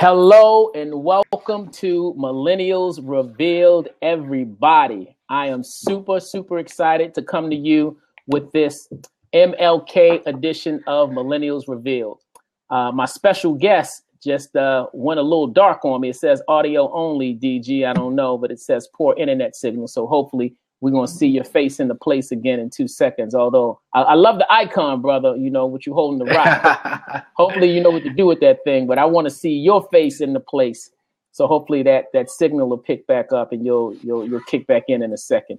Hello and welcome to Millennials Revealed, everybody. I am super excited to come to you with this MLK edition of Millennials Revealed. My special guest just went a little dark on me. It says audio only, DG. I don't know, but it says poor internet signal. So hopefully we're going to see your face in the place again in 2 seconds. Although I love the icon, brother, you know, what you holding the rock. Hopefully you know what to do with that thing, but I want to see your face in the place. So hopefully that signal will pick back up and you'll kick back in a second.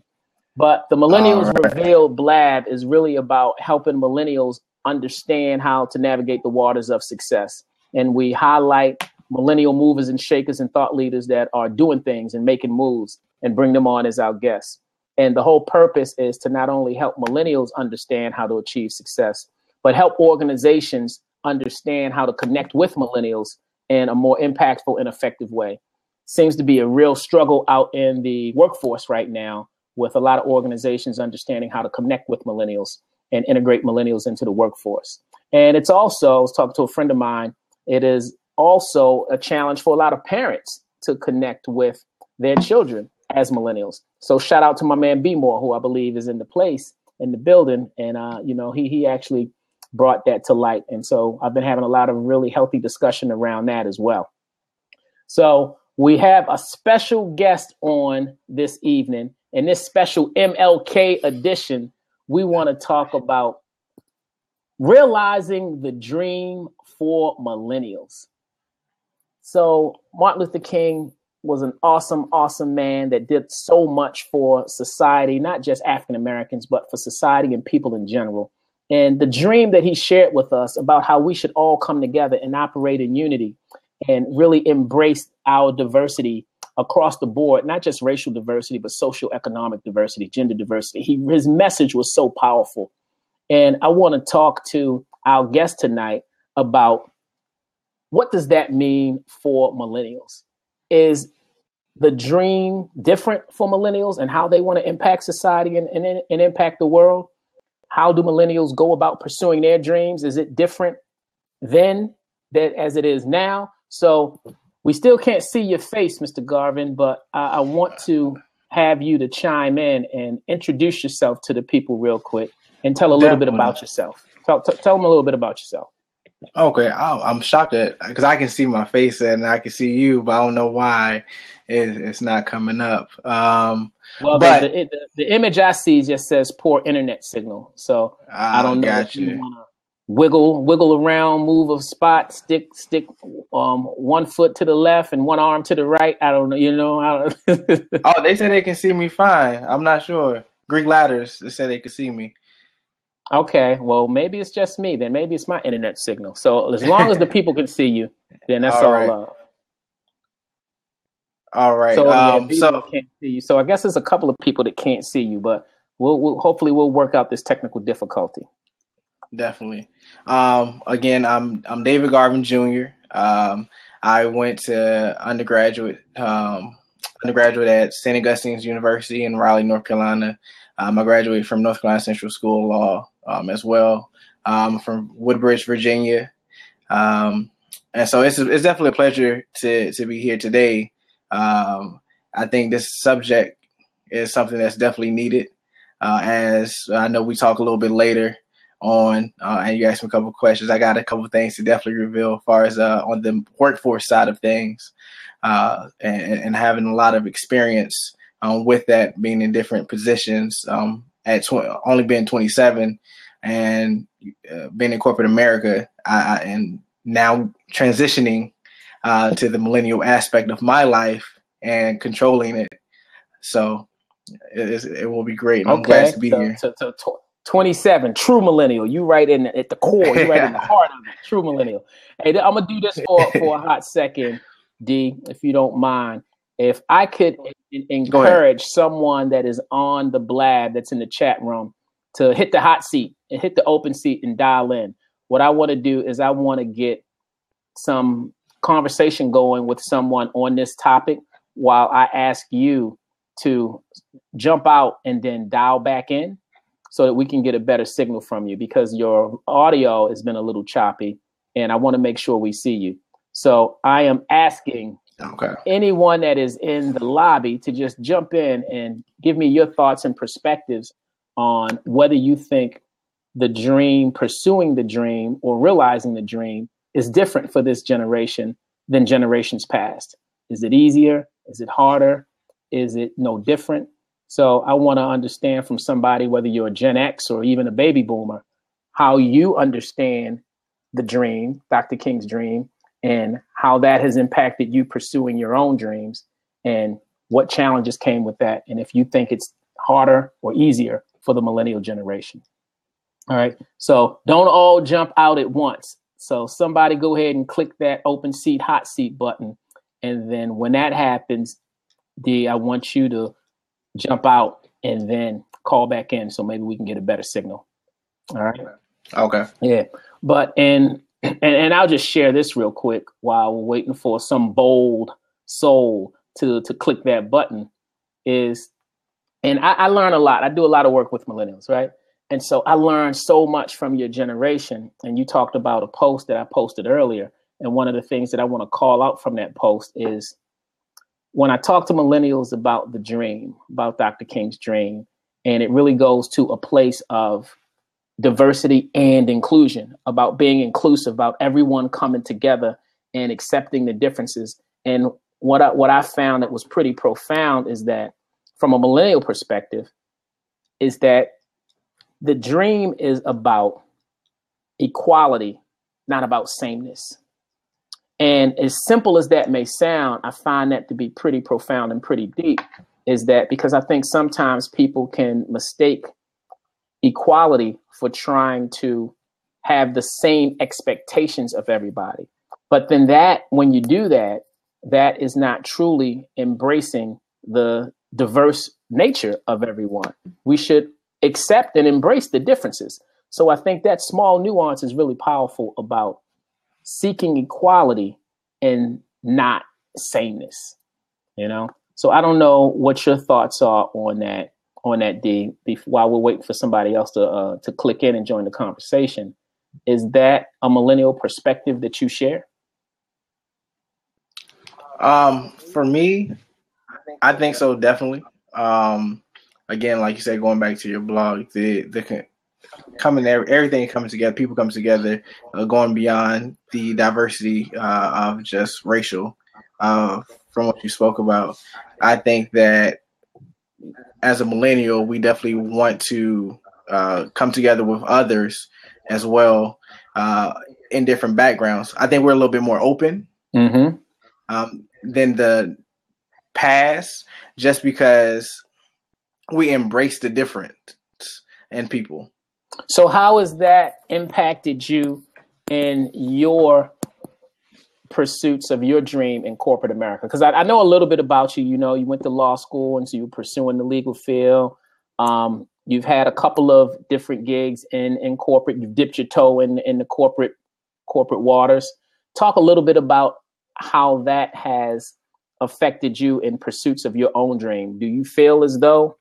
But the Millennials Revealed Blab is really about helping millennials understand how to navigate the waters of success. And we highlight millennial movers and shakers and thought leaders that are doing things and making moves and bring them on as our guests. And the whole purpose is to not only help millennials understand how to achieve success, but help organizations understand how to connect with millennials in a more impactful and effective way. Seems to be a real struggle out in the workforce right now with a lot of organizations understanding how to connect with millennials and integrate millennials into the workforce. And it's also, I was talking to a friend of mine, it is also a challenge for a lot of parents to connect with their children as millennials. So shout out to my man B More, who I believe is in the building. And, he actually brought that to light. And so I've been having a lot of really healthy discussion around that as well. So we have a special guest on this evening. In this special MLK edition, we want to talk about realizing the dream for millennials. So Martin Luther King was an awesome man that did so much for society, not just African Americans, but for society and people in general. And the dream that he shared with us about how we should all come together and operate in unity and really embrace our diversity across the board, not just racial diversity, but socioeconomic diversity, gender diversity. His message was so powerful. And I want to talk to our guest tonight about what does that mean for millennials? Is the dream different for millennials and how they want to impact society and impact the world? How do millennials go about pursuing their dreams? Is it different then as it is now? So we still can't see your face, Mr. Garvin, but I want to have you to chime in and introduce yourself to the people real quick and tell a little bit about yourself. Tell them a little bit about yourself. Okay, I'm shocked because I can see my face and I can see you, but I don't know why it's not coming up. But the image I see just says poor internet signal, so I don't know if you want to wiggle around, move a spot, stick 1 foot to the left and 1 arm to the right. I don't know, Oh, they said they can see me fine. I'm not sure. Greek ladders, they said they could see me. Okay, well, maybe it's just me. Then maybe it's my internet signal. So as long as the people can see you, then that's all. Right. All right. So can't see you. So I guess there's a couple of people that can't see you, but we'll hopefully work out this technical difficulty. Definitely. Again, I'm David Garvin Jr. I went to undergraduate at St. Augustine's University in Raleigh, North Carolina. I graduated from North Carolina Central School of Law as well. From Woodbridge, Virginia. And so it's definitely a pleasure to be here today. I think this subject is something that's definitely needed. As I know we talk a little bit later on, and you asked me a couple of questions. I got a couple of things to definitely reveal as far as on the workforce side of things, and having a lot of experience with that, being in different positions, only being 27 and being in corporate America, and now transitioning to the millennial aspect of my life and controlling it. So it will be great. I'm glad to be here. 27, true millennial. You right at the core. You right in the heart of it. True millennial. Hey, I'm gonna do this for a hot second, D, if you don't mind. If I could encourage someone that is on the blab that's in the chat room to hit the hot seat and hit the open seat and dial in. What I want to do is I want to get some conversation going with someone on this topic while I ask you to jump out and then dial back in so that we can get a better signal from you, because your audio has been a little choppy and I want to make sure we see you. So I am asking Okay. anyone that is in the lobby to just jump in and give me your thoughts and perspectives on whether you think the dream, pursuing the dream or realizing the dream is different for this generation than generations past. Is it easier? Is it harder? Is it no different? So I want to understand from somebody, whether you're a Gen X or even a baby boomer, how you understand the dream, Dr. King's dream, and how that has impacted you pursuing your own dreams and what challenges came with that. And if you think it's harder or easier for the millennial generation. All right. So don't all jump out at once. So somebody go ahead and click that open seat, hot seat button. And then when that happens, I want you to jump out and then call back in. So maybe we can get a better signal. All right. Okay. Yeah. But, and I'll just share this real quick while we're waiting for some bold soul to click that button is, and I learn a lot. I do a lot of work with millennials, right? And so I learned so much from your generation. And you talked about a post that I posted earlier. And one of the things that I want to call out from that post is when I talk to millennials about the dream, about Dr. King's dream, and it really goes to a place of diversity and inclusion, about being inclusive, about everyone coming together and accepting the differences. And what I found that was pretty profound is that from a millennial perspective, is that the dream is about equality, not about sameness. And as simple as that may sound, I find that to be pretty profound and pretty deep, is that because I think sometimes people can mistake equality for trying to have the same expectations of everybody. But then that, when you do that, that is not truly embracing the diverse nature of everyone. We should accept and embrace the differences. So I think that small nuance is really powerful about seeking equality and not sameness, you know? So I don't know what your thoughts are on that, D, while we're waiting for somebody else to click in and join the conversation. Is that a millennial perspective that you share? For me, I think so, definitely. Again, like you said, going back to your blog, the coming there, everything coming together, people coming together, going beyond the diversity of just racial. From what you spoke about, I think that as a millennial, we definitely want to come together with others as well in different backgrounds. I think we're a little bit more open than the past, just because we embrace the difference in people. So how has that impacted you in your pursuits of your dream in corporate America? Because I know a little bit about you. You know, you went to law school, and so you're pursuing the legal field. You've had a couple of different gigs in corporate. You've dipped your toe in the corporate waters. Talk a little bit about how that has affected you in pursuits of your own dream. Do you feel as though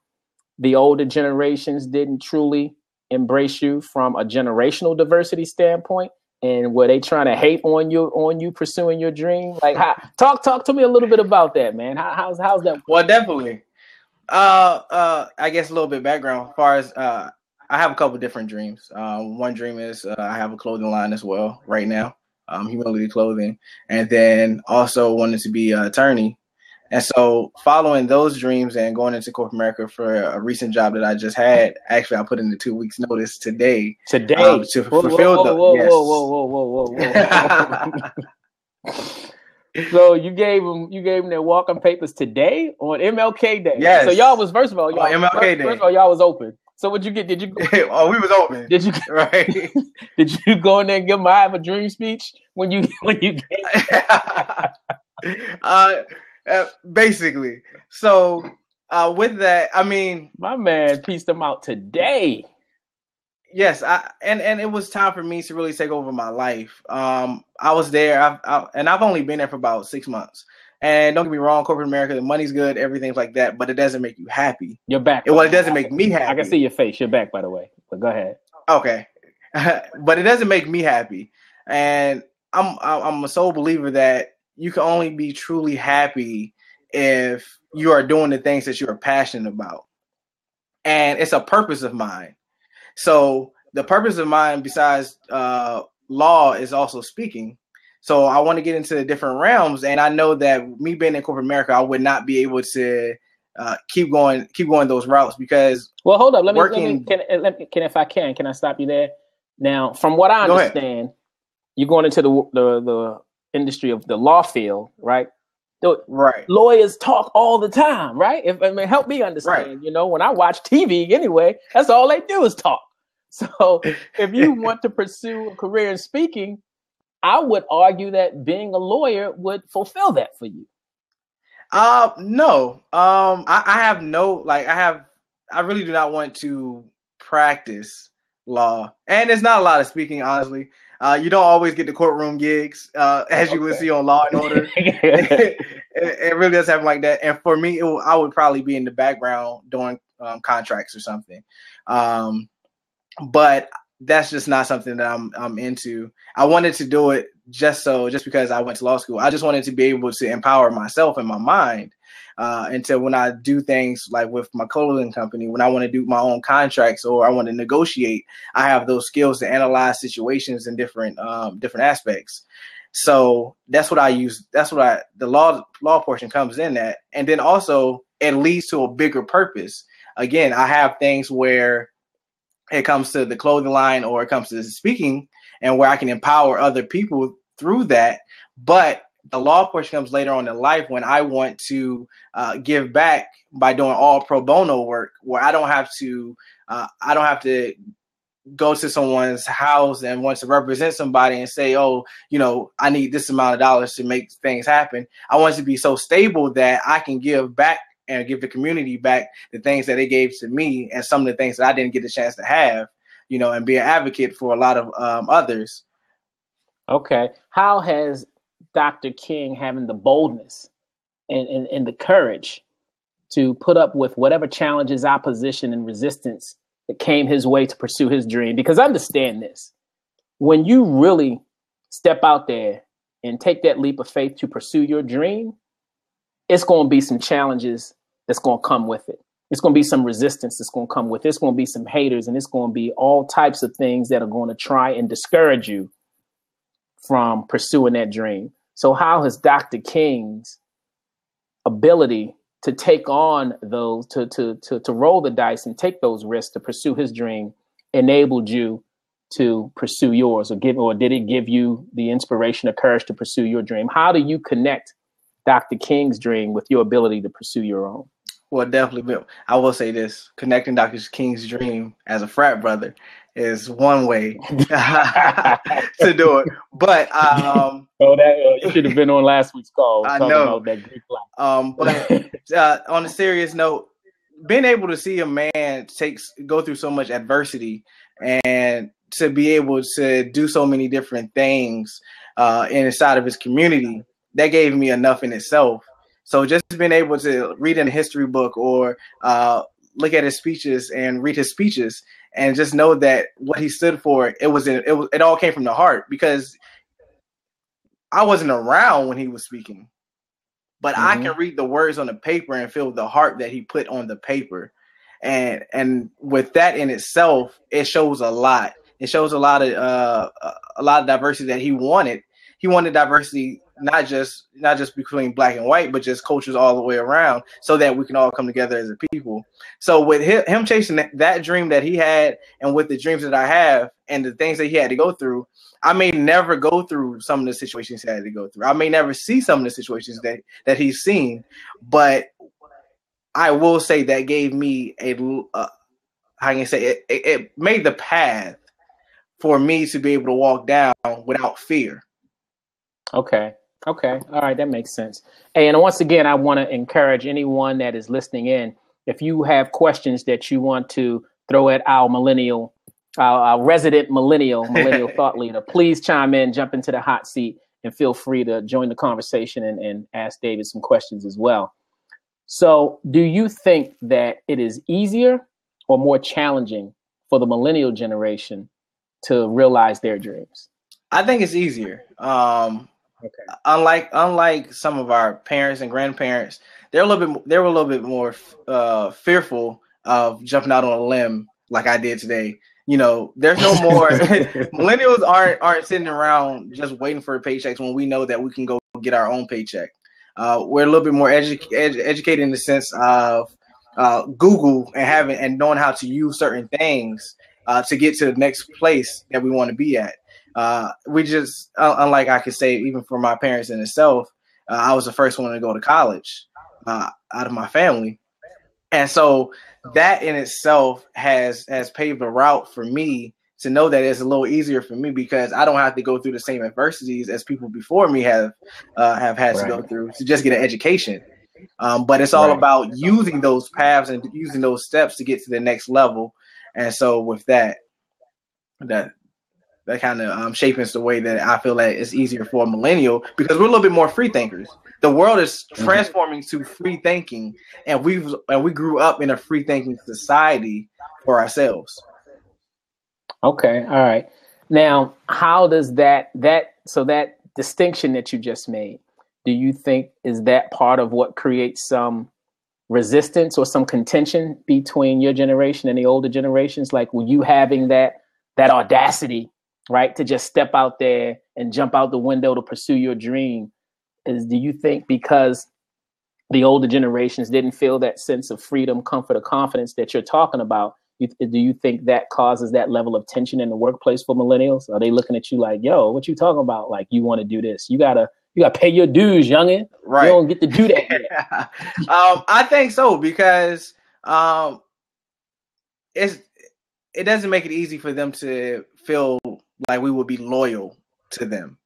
the older generations didn't truly embrace you from a generational diversity standpoint? And were they trying to hate on you pursuing your dream? Like, talk to me a little bit about that, man. How's that? Well, definitely. I guess a little bit background. As far as I have a couple different dreams. One dream is I have a clothing line as well right now, Humility Clothing, and then also wanted to be an attorney. And so following those dreams and going into corporate America for a recent job that I just had, actually I put in the 2 weeks notice today. To fulfill So you gave them their walking papers today on MLK Day. Yes. So y'all was, first of all, y'all was open. So what'd you get? Did you? Oh, we was open. Did you? Right. Did you go in there and give them I have a dream speech when you basically. So with that, I mean, my man pieced them out today. Yes, and it was time for me to really take over my life. I was there, I've only been there for about 6 months. And don't get me wrong, corporate America, the money's good, everything's like that, but it doesn't make you happy. You're back. Well, it doesn't make me happy. I can see your face. You're back, by the way. But go ahead. Okay, but it doesn't make me happy. And I'm a sole believer that you can only be truly happy if you are doing the things that you are passionate about, and it's a purpose of mine. So the purpose of mine, besides law, is also speaking. So I want to get into the different realms, and I know that me being in corporate America, I would not be able to keep going those routes because Well, hold up. working. If I can I stop you there? Now, from what I Go ahead. understand, you're going into the industry of the law field, right? The Right. lawyers talk all the time, right? Help me understand. Right. You know, when I watch TV anyway, that's all they do is talk. So if you want to pursue a career in speaking, I would argue that being a lawyer would fulfill that for you. No. I have no I really do not want to practice law, and it's not a lot of speaking, honestly. You don't always get the courtroom gigs, as you would see on Law and Order. It really does happen like that. And for me, I would probably be in the background doing contracts or something. But that's just not something that I'm into. I wanted to do it just because I went to law school. I just wanted to be able to empower myself and my mind until when I do things like with my clothing company, when I want to do my own contracts or I want to negotiate, I have those skills to analyze situations in different aspects. So that's what I use. The law portion comes in that, and then also it leads to a bigger purpose. Again, I have things where it comes to the clothing line or it comes to speaking and where I can empower other people through that. But the law portion comes later on in life when I want to give back by doing all pro bono work where I don't have to go to someone's house and want to represent somebody and say, oh, I need this amount of dollars to make things happen. I want to be so stable that I can give back and give the community back the things that they gave to me and some of the things that I didn't get the chance to have, and be an advocate for a lot of others. Okay. How has Dr. King having the boldness and the courage to put up with whatever challenges, opposition, and resistance that came his way to pursue his dream? Because understand this, when you really step out there and take that leap of faith to pursue your dream, it's going to be some challenges that's going to come with it. It's going to be some resistance that's going to come with it. It's going to be some haters, and it's going to be all types of things that are going to try and discourage you from pursuing that dream. So how has Dr. King's ability to take on those, to roll the dice and take those risks to pursue his dream enabled you to pursue yours, or did it give you the inspiration or courage to pursue your dream? How do you connect Dr. King's dream with your ability to pursue your own? Well, definitely. I will say this: connecting Dr. King's dream as a frat brother is one way to do it. But you should have been on last week's call. I know about that Greek life. But on a serious note, being able to see a man go through so much adversity and to be able to do so many different things inside of his community, that gave me enough in itself. So just being able to read in a history book or look at his speeches and read his speeches and just know that what he stood for, it all came from the heart, because I wasn't around when he was speaking, but I can read the words on the paper and feel the heart that he put on the paper. And with that in itself, it shows a lot. It shows a lot of diversity that he wanted. He wanted diversity, not just between black and white, but just cultures all the way around, so that we can all come together as a people. So with him chasing that dream that he had, and with the dreams that I have, and the things that he had to go through, I may never go through some of the situations he had to go through. I may never see some of the situations that he's seen, but I will say that gave me it made the path for me to be able to walk down without fear. Okay. All right. That makes sense. Hey, and once again, I want to encourage anyone that is listening in, if you have questions that you want to throw at our resident millennial thought leader, please chime in, jump into the hot seat, and feel free to join the conversation and ask David some questions as well. So do you think that it is easier or more challenging for the millennial generation to realize their dreams? I think it's easier. Okay. Unlike some of our parents and grandparents, they were a little bit more fearful of jumping out on a limb like I did today. There's no more millennials aren't sitting around just waiting for paychecks when we know that we can go get our own paycheck. We're a little bit more educated in the sense of Google and knowing how to use certain things to get to the next place that we want to be at. We just, unlike I could say, even for my parents in itself, I was the first one to go to college out of my family. And so that in itself has paved a route for me to know that it's a little easier for me because I don't have to go through the same adversities as people before me have had to go through to just get an education. But it's all about using those paths and using those steps to get to the next level. And so with that kind of shapes the way that I feel that it's easier for a millennial because we're a little bit more free thinkers. The world is transforming to free thinking, and we grew up in a free thinking society for ourselves. Okay, all right. Now, how does that distinction that you just made, do you think is that part of what creates some resistance or some contention between your generation and the older generations? Like, were you having that audacity, right, to just step out there and jump out the window to pursue your dream? Do you think because the older generations didn't feel that sense of freedom, comfort, or confidence that you're talking about, do you think that causes that level of tension in the workplace for millennials? Are they looking at you like, yo, what you talking about? Like, you want to do this? You gotta pay your dues, youngin'. Right. You don't get to do that yet. I think so because it doesn't make it easy for them to feel like we would be loyal to them.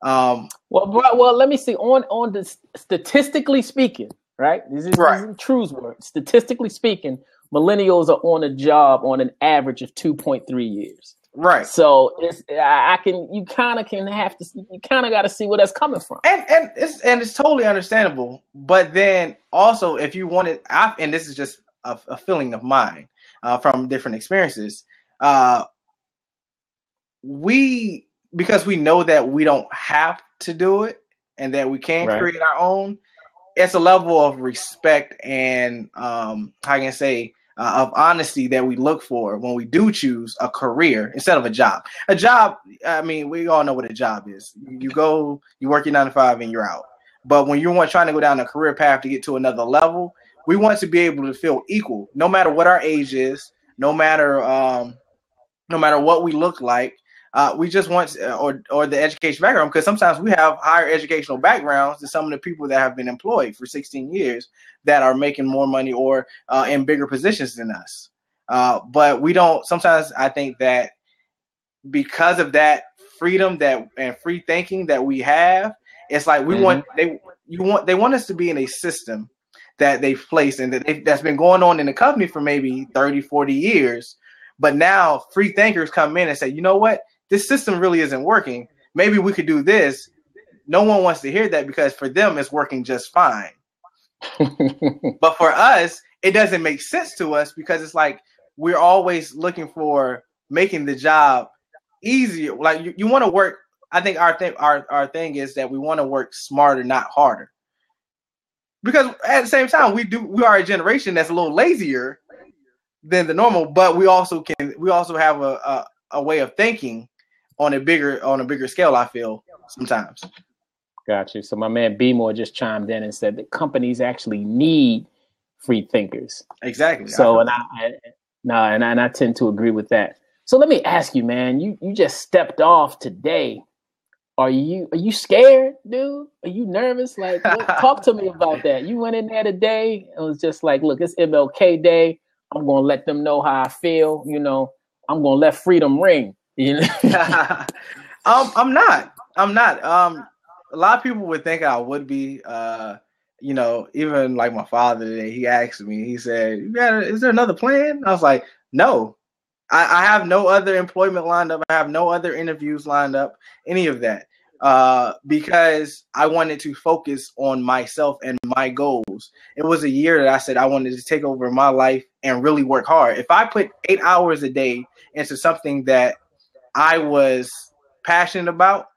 Well, let me see. On the statistically speaking, right? This is True's word. Statistically speaking, millennials are on a job on an average of 2.3 years. Right. So you kind of got to see where that's coming from. And it's totally understandable. But then also, if you wanted, and this is just a feeling of mine from different experiences, because we know that we don't have to do it and that we can create our own, it's a level of respect and how can I say of honesty that we look for when we do choose a career instead of a job. A job, I mean, we all know what a job is. You go, you work your 9 to 5 and you're out. But when you're trying to go down a career path to get to another level, we want to be able to feel equal, no matter what our age is, no matter what we look like. We just want, or the education background, because sometimes we have higher educational backgrounds than some of the people that have been employed for 16 years that are making more money or in bigger positions than us. But we don't. Sometimes I think that because of that freedom and free thinking that we have, it's like they want us to be in a system that they've placed and that's been going on in the company for maybe 30, 40 years. But now free thinkers come in and say, you know what? This system really isn't working. Maybe we could do this. No one wants to hear that because for them, it's working just fine. But for us, it doesn't make sense to us because it's like we're always looking for making the job easier. Like you want to work. I think our thing is that we want to work smarter, not harder. Because at the same time, we are a generation that's a little lazier than the normal, but we also have a way of thinking on a bigger scale, I feel sometimes. Gotcha. So my man B More just chimed in and said that companies actually need free thinkers. Exactly. So I tend to agree with that. So let me ask you, man, you just stepped off today. Are you scared, dude? Are you nervous? Like, talk to me about that. You went in there today and was just like, look, it's MLK Day. I'm gonna let them know how I feel. You know, I'm gonna let freedom ring. You know? I'm not. A lot of people would think I would be. You know, even like my father today, he asked me. He said, "Is there another plan?" I was like, "No, I have no other employment lined up. I have no other interviews lined up. Any of that." Because I wanted to focus on myself and my goals. It was a year that I said I wanted to take over my life and really work hard. If I put 8 hours a day into something that I was passionate about,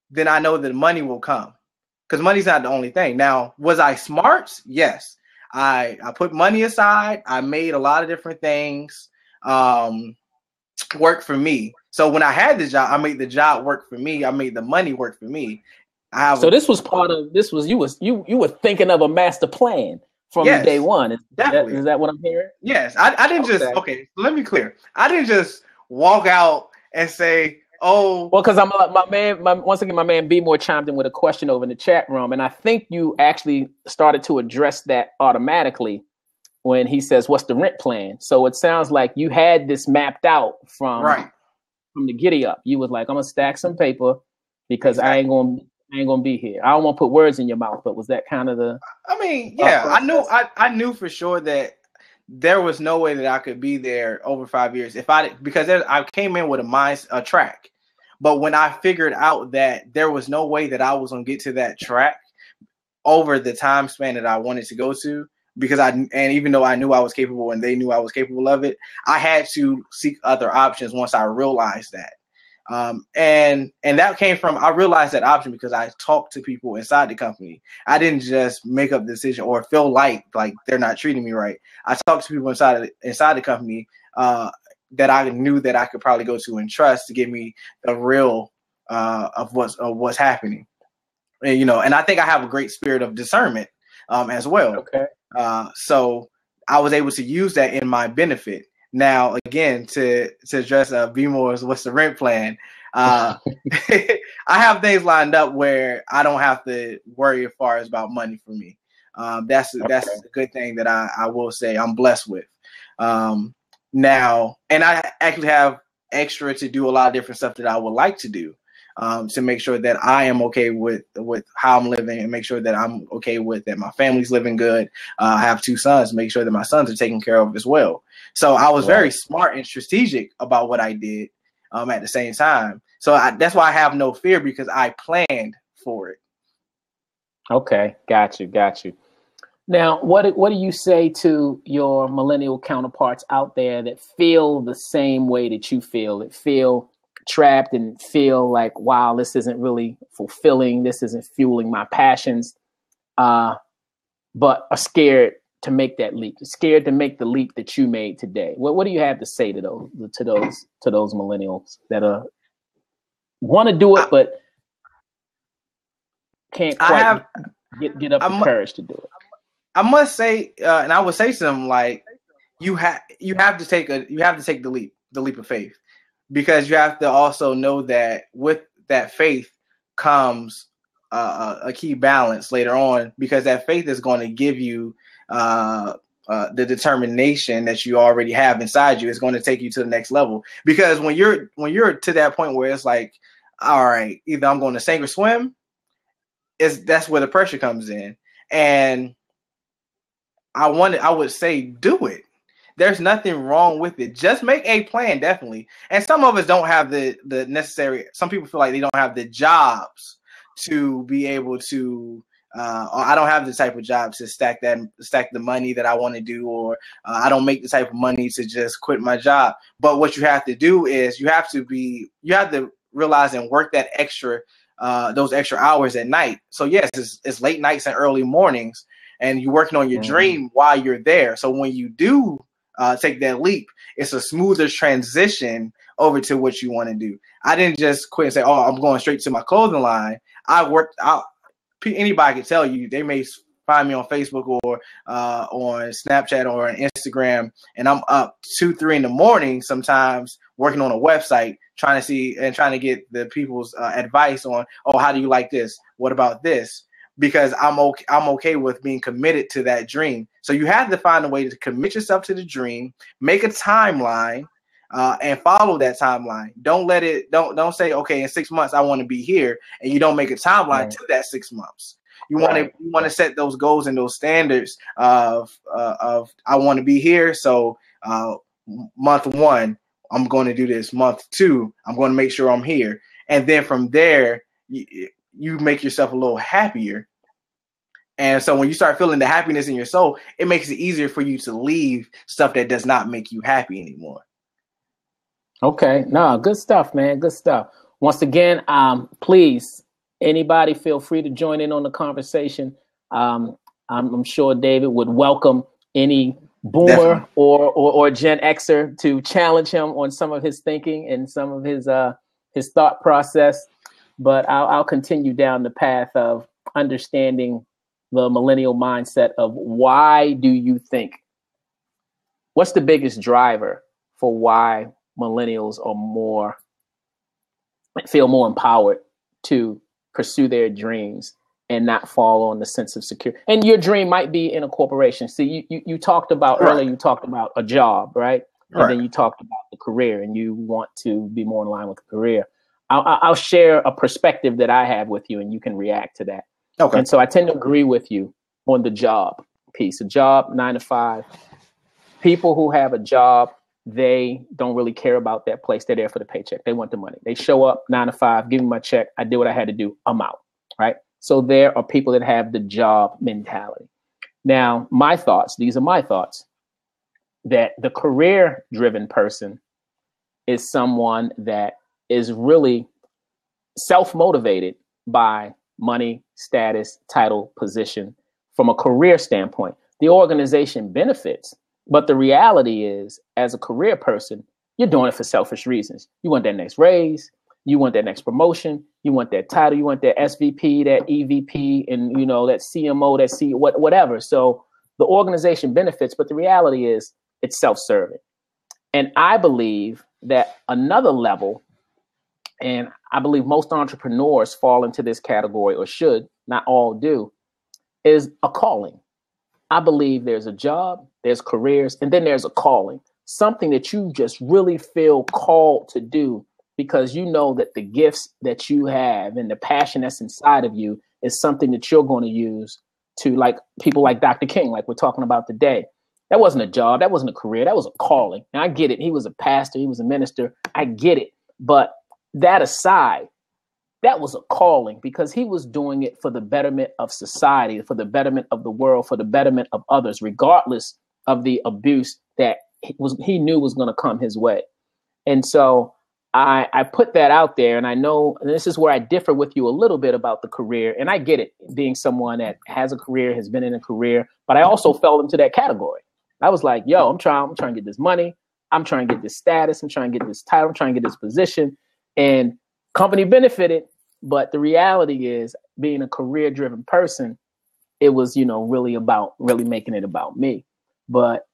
then I know that money will come. Because money's not the only thing. Now, was I smart? Yes. I put money aside. I made a lot of different things work for me. So when I had the job, I made the job work for me. I made the money work for me. So this was part of this was you were thinking of a master plan from day one. Is that what I'm hearing? Yes. I didn't just let me be clear. I didn't just walk out and say, oh, well, because I'm once again, my man B More chimed in with a question over in the chat room, and I think you actually started to address that automatically when he says, "What's the rent plan?" So it sounds like you had this mapped out from the giddy up. You was like, "I'm gonna stack some paper because I ain't gonna be here. I don't want to put words in your mouth." But was that kind of the? I mean, yeah, I knew for sure that there was no way that I could be there over 5 years because I came in with a track. But when I figured out that there was no way that I was going to get to that track over the time span that I wanted to go to, and even though I knew I was capable and they knew I was capable of it, I had to seek other options once I realized that. And that came from, I realized that option because I talked to people inside the company. I didn't just make up the decision or feel like they're not treating me right. I talked to people inside the company that I knew that I could probably go to and trust to give me the real of what's happening. And, and I think I have a great spirit of discernment as well. Okay. So I was able to use that in my benefit. Now, again, to address B-Moore's what's the rent plan, I have things lined up where I don't have to worry as far as about money for me. That's a good thing that I will say I'm blessed with. Now, and I actually have extra to do a lot of different stuff that I would like to do to make sure that I am okay with how I'm living and make sure that I'm okay with that my family's living good. I have 2 sons, make sure that my sons are taken care of as well. So I was very smart and strategic about what I did at the same time. So that's why I have no fear because I planned for it. Okay. Got you. Now, what do you say to your millennial counterparts out there that feel the same way that you feel, that feel trapped and feel like, wow, this isn't really fulfilling, this isn't fueling my passions, but are scared to make that leap, scared to make the leap that you made today? What do you have to say to those millennials that want to do it but can't quite get up the courage to do it? I must say, and I would say something like, you have to take the leap of faith, because you have to also know that with that faith comes a key balance later on, because that faith is going to give you the determination that you already have inside you. Is going to take you to the next level, because when you're to that point where it's like, all right, either I'm going to sink or swim, that's where the pressure comes in. And I would say do it. There's nothing wrong with it. Just make a plan, definitely. And some of us don't have the necessary. Some people feel like they don't have the jobs to be able to. Or I don't have the type of jobs to stack the money that I want to do, or I don't make the type of money to just quit my job. But what you have to do is you have to realize and work that those extra hours at night. So yes, it's late nights and early mornings, and you're working on your dream while you're there. So when you do take that leap, it's a smoother transition over to what you want to do. I didn't just quit and say, oh, I'm going straight to my clothing line. I worked out. Anybody can tell you, they may find me on Facebook or on Snapchat or on Instagram, and I'm up 2-3 in the morning sometimes working on a website, trying to get the people's advice on, oh, how do you like this? What about this? Because I'm okay with being committed to that dream. So you have to find a way to commit yourself to the dream, make a timeline, and follow that timeline. Don't say, okay, in 6 months I want to be here, and you don't make a timeline to that 6 months. You want to set those goals and those standards of I want to be here. So month 1, I'm going to do this. Month 2, I'm going to make sure I'm here, and then from there you make yourself a little happier. And so when you start feeling the happiness in your soul, it makes it easier for you to leave stuff that does not make you happy anymore. Okay. No, good stuff, man. Good stuff. Once again, please, anybody feel free to join in on the conversation. I'm sure David would welcome any boomer or Gen Xer to challenge him on some of his thinking and some of his thought process. But I'll continue down the path of understanding the millennial mindset of why do you think, what's the biggest driver for why millennials are feel more empowered to pursue their dreams and not fall on the sense of security. And your dream might be in a corporation. See, you talked about earlier, you talked about a job, right? And then you talked about the career, and you want to be more in line with the career. I'll share a perspective that I have with you, and you can react to that. Okay. And so I tend to agree with you on the job piece. A job, 9 to 5. People who have a job, they don't really care about that place. They're there for the paycheck. They want the money. They show up 9 to 5, give me my check. I did what I had to do. I'm out, right? So there are people that have the job mentality. Now, these are my thoughts, that the career-driven person is someone that is really self-motivated by money, status, title, position. From a career standpoint, the organization benefits, but the reality is, as a career person, you're doing it for selfish reasons. You want that next raise, you want that next promotion, you want that title, you want that SVP, that EVP, and that CMO, that C, whatever. So the organization benefits, but the reality is it's self-serving. And I believe that another level, and I believe most entrepreneurs fall into this category, or should, not all do, is a calling. I believe there's a job, there's careers, and then there's a calling, something that you just really feel called to do because you know that the gifts that you have and the passion that's inside of you is something that you're going to use to, like people like Dr. King, like we're talking about today. That wasn't a job. That wasn't a career. That was a calling. And I get it. He was a pastor. He was a minister. I get it. But that aside, that was a calling because he was doing it for the betterment of society, for the betterment of the world, for the betterment of others, regardless of the abuse that he knew was going to come his way. And so I put that out there, and I know, and this is where I differ with you a little bit about the career. And I get it, being someone that has a career, has been in a career, but I also fell into that category. I was like, yo, I'm trying to get this money. I'm trying to get this status. I'm trying to get this title. I'm trying to get this position. And company benefited. But the reality is, being a career-driven person, it was, really making it about me. But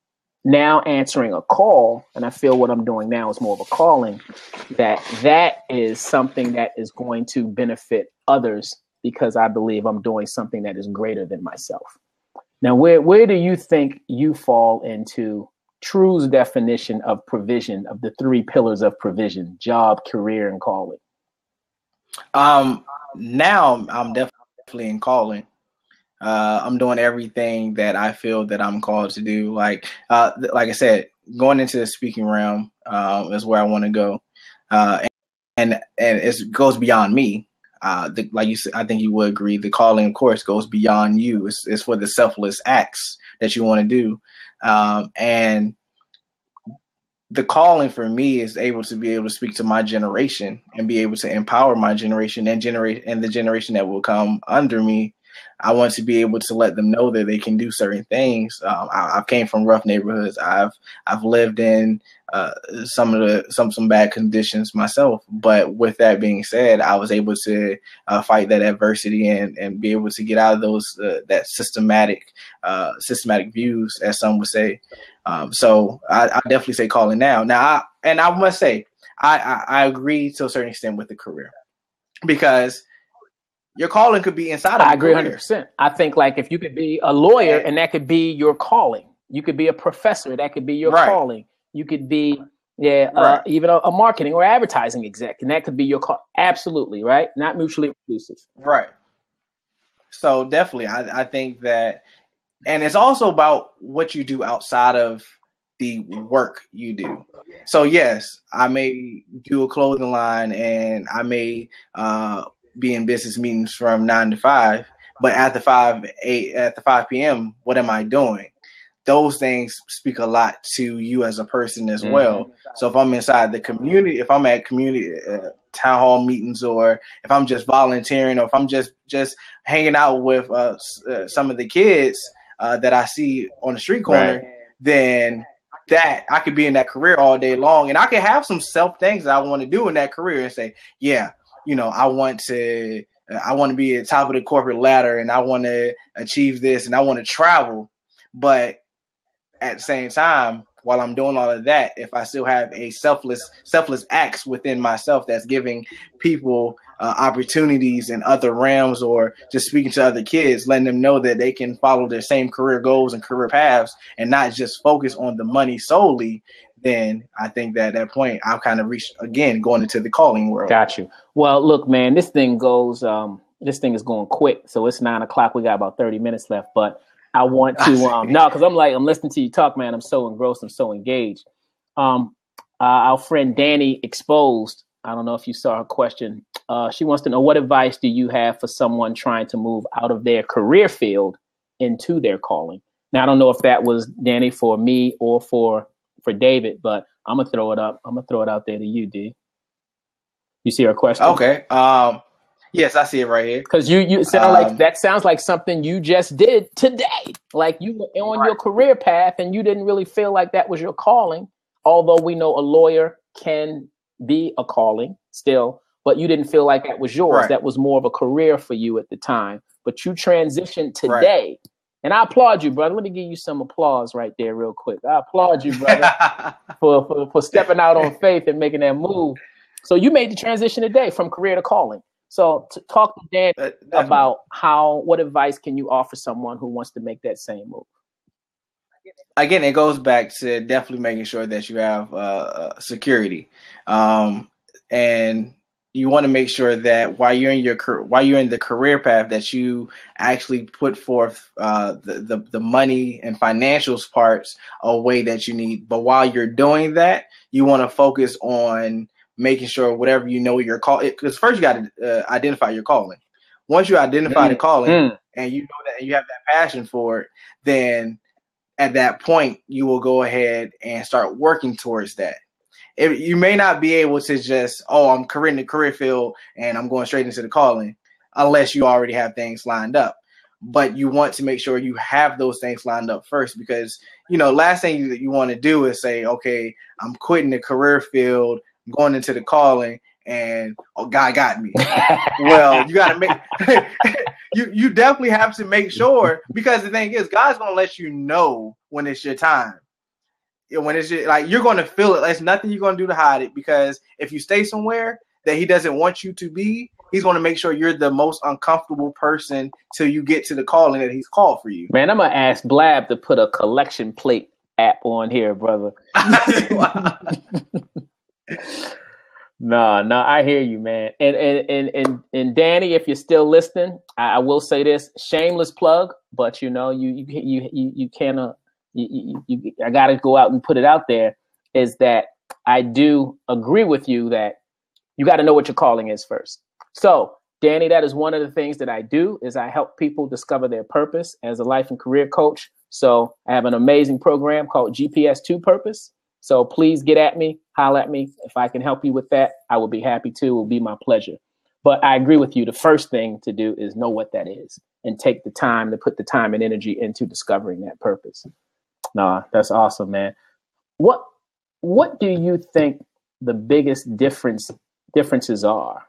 now answering a call, and I feel what I'm doing now is more of a calling, that is something that is going to benefit others because I believe I'm doing something that is greater than myself. Now, where do you think you fall into True's definition of provision, of the 3 pillars of provision: job, career, and calling? Now I'm definitely in calling. I'm doing everything that I feel that I'm called to do. Like I said, going into the speaking realm is where I want to go, and it goes beyond me. Like you said, I think you would agree. The calling, of course, goes beyond you. It's for the selfless acts that you want to do, and the calling for me is to be able to speak to my generation and be able to empower my generation and the generation that will come under me. I want to be able to let them know that they can do certain things. I came from rough neighborhoods. I've lived in some bad conditions myself. But with that being said, I was able to fight that adversity and be able to get out of those that systematic views, as some would say. So I definitely say calling now. Now, I must say, I agree to a certain extent with the career, because your calling could be inside of I agree 100%. I think, like, if you could be a lawyer and that could be your calling, you could be a professor, that could be your calling. You could be even a marketing or advertising exec, and that could be your call. Absolutely, right? Not mutually exclusive. Right. So definitely, I think that, and it's also about what you do outside of the work you do. So yes, I may do a clothing line, and I may be in business meetings from 9 to 5, but at the 5 p.m., what am I doing? those things speak a lot to you as a person as well. So if I'm inside the community, if I'm at community town hall meetings, or if I'm just volunteering, or if I'm just hanging out with some of the kids that I see on the street corner, then that I could be in that career all day long, and I could have some self things that I want to do in that career and say, yeah, I want to be at the top of the corporate ladder, and I want to achieve this, and I want to travel. But at the same time, while I'm doing all of that, if I still have a selfless acts within myself that's giving people opportunities in other realms, or just speaking to other kids, letting them know that they can follow their same career goals and career paths and not just focus on the money solely, then I think that at that point I've kind of reached, again, going into the calling world. Got you. Well, look, man, this thing is going quick. So it's 9:00. We got about 30 minutes left, but I want to, because I'm listening to you talk, man. I'm so engrossed. I'm so engaged. Our friend Danny Exposed, I don't know if you saw her question. She wants to know, what advice do you have for someone trying to move out of their career field into their calling? Now, I don't know if that was, Danny, for me or for David, but I'm going to throw it up. I'm going to throw it out there to you, D. You see her question? Okay. Yes, I see it right here. Because you sound like that sounds like something you just did today. Like you were on your career path and you didn't really feel like that was your calling. Although we know a lawyer can be a calling still, but you didn't feel like that was yours. Right. That was more of a career for you at the time. But you transitioned today. Right. And I applaud you, brother. Let me give you some applause right there real quick. I applaud you, brother, for stepping out on faith and making that move. So you made the transition today from career to calling. So to talk to Dan about what advice can you offer someone who wants to make that same move? Again, it goes back to definitely making sure that you have security, and you want to make sure that while you're in the career path, that you actually put forth the money and financials parts a way that you need. But while you're doing that, you want to focus on making sure whatever your call, because first you got to identify your calling. Once you identify the calling and you know that and you have that passion for it, then at that point you will go ahead and start working towards that. You may not be able to just, I'm in the career field and I'm going straight into the calling, unless you already have things lined up. But you want to make sure you have those things lined up first, because last thing you want to do is say, okay, I'm quitting the career field, going into the calling, and God got me. Well, you got to make you definitely have to make sure, because the thing is, God's going to let you know when it's your time. When it's you're going to feel it. There's nothing you're going to do to hide it, because if you stay somewhere that he doesn't want you to be, he's going to make sure you're the most uncomfortable person till you get to the calling that he's called for you. Man, I'm going to ask Blab to put a collection plate app on here, brother. No, I hear you, man. And Danny, if you're still listening, I will say this, shameless plug, but you can't. I got to go out and put it out there, is that I do agree with you that you got to know what your calling is first. So, Danny, that is one of the things that I do, is I help people discover their purpose as a life and career coach. So I have an amazing program called GPS to Purpose. So please get at me, holler at me. If I can help you with that, I will be happy to. It will be my pleasure. But I agree with you. The first thing to do is know what that is and take the time to put the time and energy into discovering that purpose. No, that's awesome, man. What do you think the biggest differences are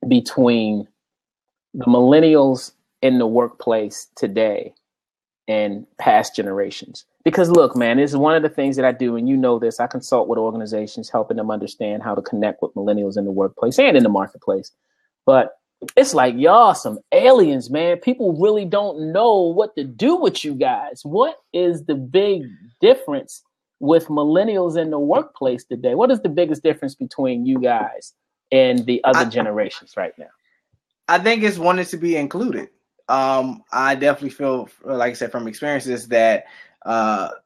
between the millennials in the workplace today and past generations? Because look, man, this is one of the things that I do, and you know this. I consult with organizations, helping them understand how to connect with millennials in the workplace and in the marketplace. But it's like y'all some aliens, man. People really don't know what to do with you guys. What is the big difference with millennials in the workplace today? What is the biggest difference between you guys and the other generations right now? I think it's wanting to be included. I definitely feel, like I said, from experiences, that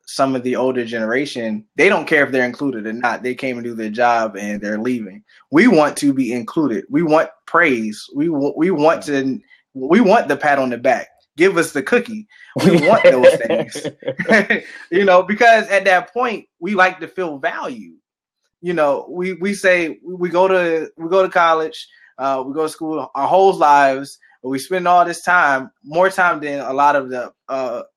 some of the older generation, they don't care if they're included or not. They came and do their job and they're leaving. We want to be included. We want praise. We want the pat on the back. give us the cookie. We want those things, because at that point we like to feel valued. We say we go to college, we go to school our whole lives, but we spend all this time, more time than a lot of the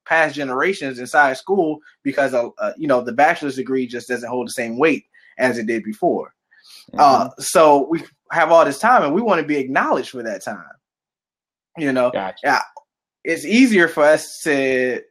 past generations inside school, because the bachelor's degree just doesn't hold the same weight as it did before. So we have all this time, and we want to be acknowledged for that time. Gotcha. It's easier for us to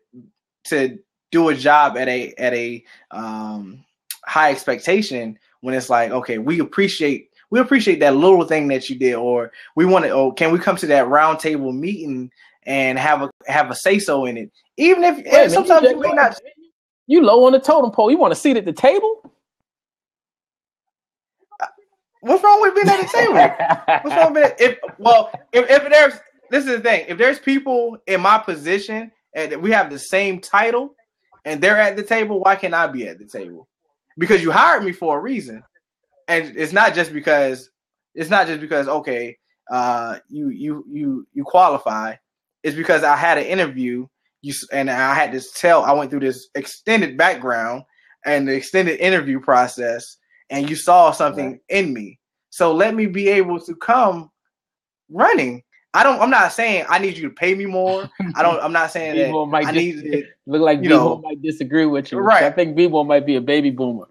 do a job at a high expectation when it's like, okay, we appreciate that little thing that you did, or we want to. Oh, can we come to that round table meeting and have a say so in it? Even if sometimes you may not. You low on the totem pole. You want a seat at the table? What's wrong with being at the table? What's wrong with it? If there's, this is the thing. If there's people in my position and we have the same title and they're at the table, why can't I be at the table? Because you hired me for a reason, and it's not just because okay, you qualify. It's because I had an interview. And I had to I went through this extended background and the extended interview process, and you saw something in me. So let me be able to come running. I'm not saying I need you to pay me more. I'm not saying that I need to look like B-Boy might disagree with you. Right. I think B-Boy might be a baby boomer.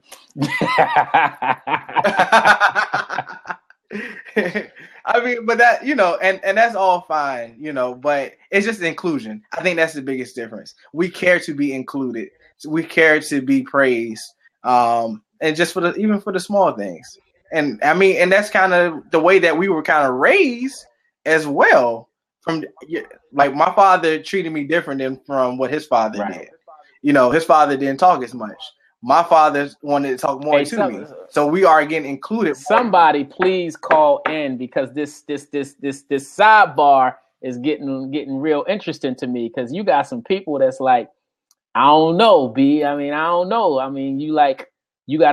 I mean, but that, and that's all fine, but it's just inclusion. I think that's the biggest difference. We care to be included. We care to be praised. And just even for the small things. And I mean, and that's kind of the way that we were kind of raised as well. From like, my father treated me different than from what his father did. His father didn't talk as much. My father wanted to talk more to me, so we are getting included. Somebody please call in, because this sidebar is getting real interesting to me, because you got some people that's like, I don't know, B. I mean, I don't know. I mean, you got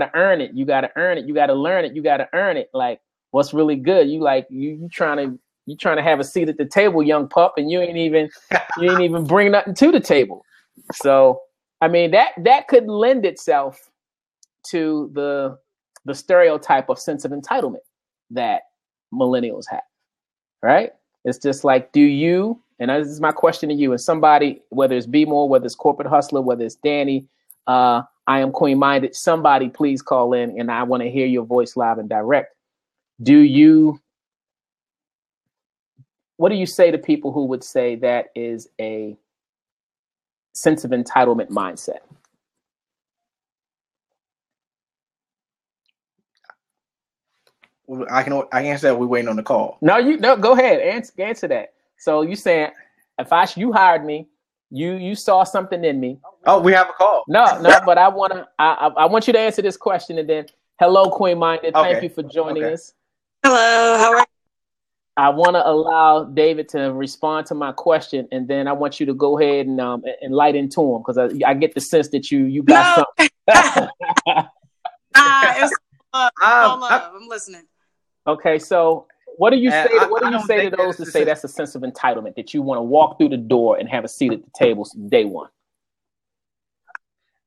to earn it. You got to earn it. You got to learn it. You got to earn it. Like, what's really good? You trying to have a seat at the table, young pup, and you ain't even bring nothing to the table. So, I mean, that could lend itself to the stereotype of sense of entitlement that millennials have, right? It's just like, do you, and this is my question to you, and somebody, whether it's B-More, whether it's Corporate Hustler, whether it's Danny, I am Queen Minded, somebody please call in, and I want to hear your voice live and direct. What do you say to people who would say that is a sense of entitlement mindset? I can answer that. We're waiting on the call. No, go ahead. Answer that. So you saying, if you hired me, you saw something in me. Oh, we have a call. No, but I want you to answer this question, and then, hello, Queen Minded. Thank you for joining us. Hello, how are you? I want to allow David to respond to my question, and then I want you to go ahead and light into him, because I get the sense that you got something. I'm listening. Okay, so what do you say? What do you say to those that say that's a sense of entitlement, that you want to walk through the door and have a seat at the table day one?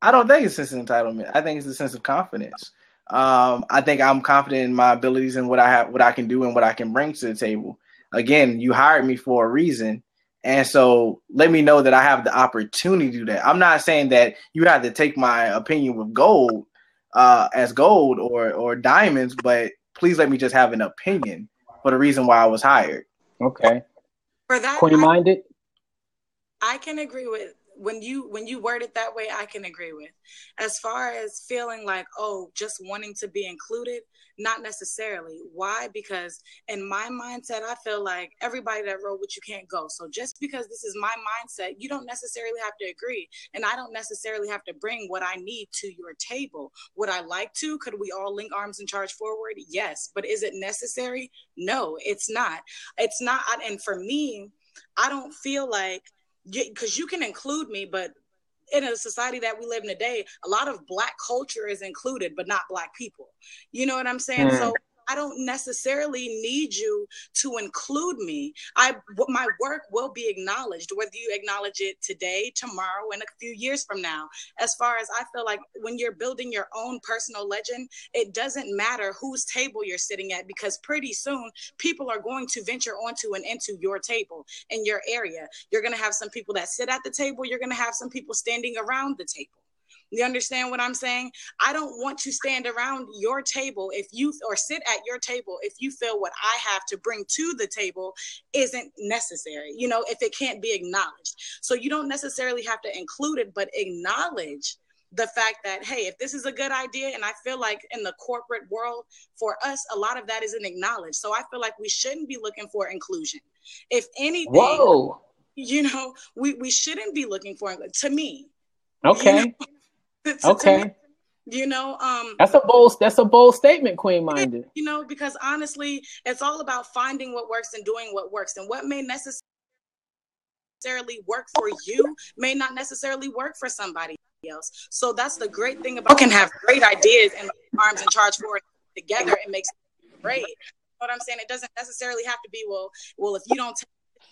I don't think it's a sense of entitlement. I think it's a sense of confidence. I think I'm confident in my abilities and what I can do and what I can bring to the table. Again, you hired me for a reason. And so let me know that I have the opportunity to do that. I'm not saying that you have to take my opinion with gold, as gold or diamonds, but please let me just have an opinion for the reason why I was hired. Okay. For that, Queen Minded? I can agree with when you word it that way. I can agree with. As far as feeling like, just wanting to be included, not necessarily. Why? Because in my mindset, I feel like everybody that rode with you can't go. So just because this is my mindset, you don't necessarily have to agree. And I don't necessarily have to bring what I need to your table. Would I like to? Could we all link arms and charge forward? Yes. But is it necessary? No, it's not. It's not. And for me, I don't feel like, because you can include me, but in a society that we live in today, a lot of Black culture is included, but not Black people. You know what I'm saying? So I don't necessarily need you to include me. My work will be acknowledged, whether you acknowledge it today, tomorrow, and a few years from now. As far as I feel like when you're building your own personal legend, it doesn't matter whose table you're sitting at, because pretty soon people are going to venture onto and into your table in your area. You're going to have some people that sit at the table. You're going to have some people standing around the table. You understand what I'm saying? I don't want to stand around your table or sit at your table if you feel what I have to bring to the table isn't necessary, if it can't be acknowledged. So you don't necessarily have to include it, but acknowledge the fact that, hey, if this is a good idea, and I feel like in the corporate world, for us, a lot of that isn't acknowledged. So I feel like we shouldn't be looking for inclusion. If anything, whoa, we shouldn't be looking for, to me. Okay. Okay. To me, that's a bold statement, Queen Minded. Because honestly, it's all about finding what works and doing what works, and what may necessarily work for you may not necessarily work for somebody else. So that's the great thing about, can have great ideas and arms and charge forward together. It makes it great. You know what I'm saying? It doesn't necessarily have to be, well, if you don't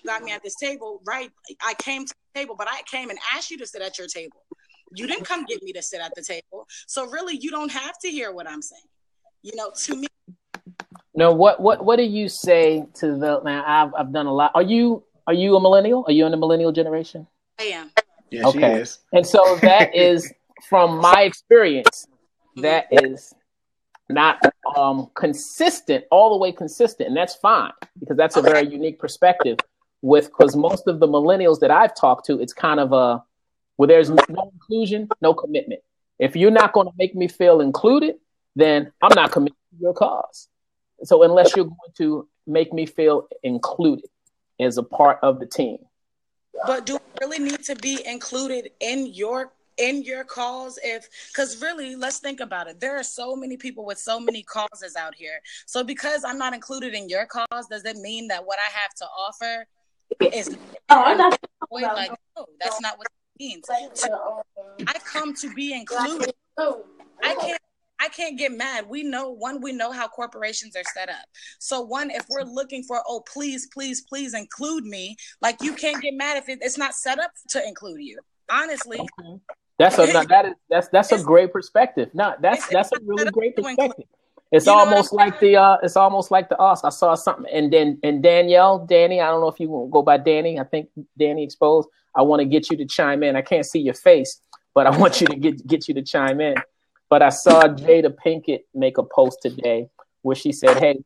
got me at this table, right? I came to the table, but I came and asked you to sit at your table. You didn't come get me to sit at the table. So really, you don't have to hear what I'm saying. To me. No, what do you say to the, now I've done a lot. Are you a millennial? Are you in the millennial generation? I am. Yeah, okay. She is. And so that is, from my experience, that is not consistent, all the way consistent. And that's fine, because that's a very unique perspective because most of the millennials that I've talked to, it's kind of where there's no inclusion, no commitment. If you're not going to make me feel included, then I'm not committed to your cause. So unless you're going to make me feel included as a part of the team. But do we really need to be included in your cause? Because really, let's think about it. There are so many people with so many causes out here. So because I'm not included in your cause, does it mean that what I have to offer is like, no, that's not what it means. So I come to be included. I can't get mad. We know how corporations are set up. So if we're looking for, please, please, please include me, like, you can't get mad if it's not set up to include you. Honestly. Okay. That's a great perspective. No, that's a really great perspective. It's almost like the Oscar. I saw something, and Danny, I don't know if you want to go by Danny. I think Danny Exposed. I want to get you to chime in. I can't see your face, but I want you to get you to chime in. But I saw Jada Pinkett make a post today where she said, "Hey,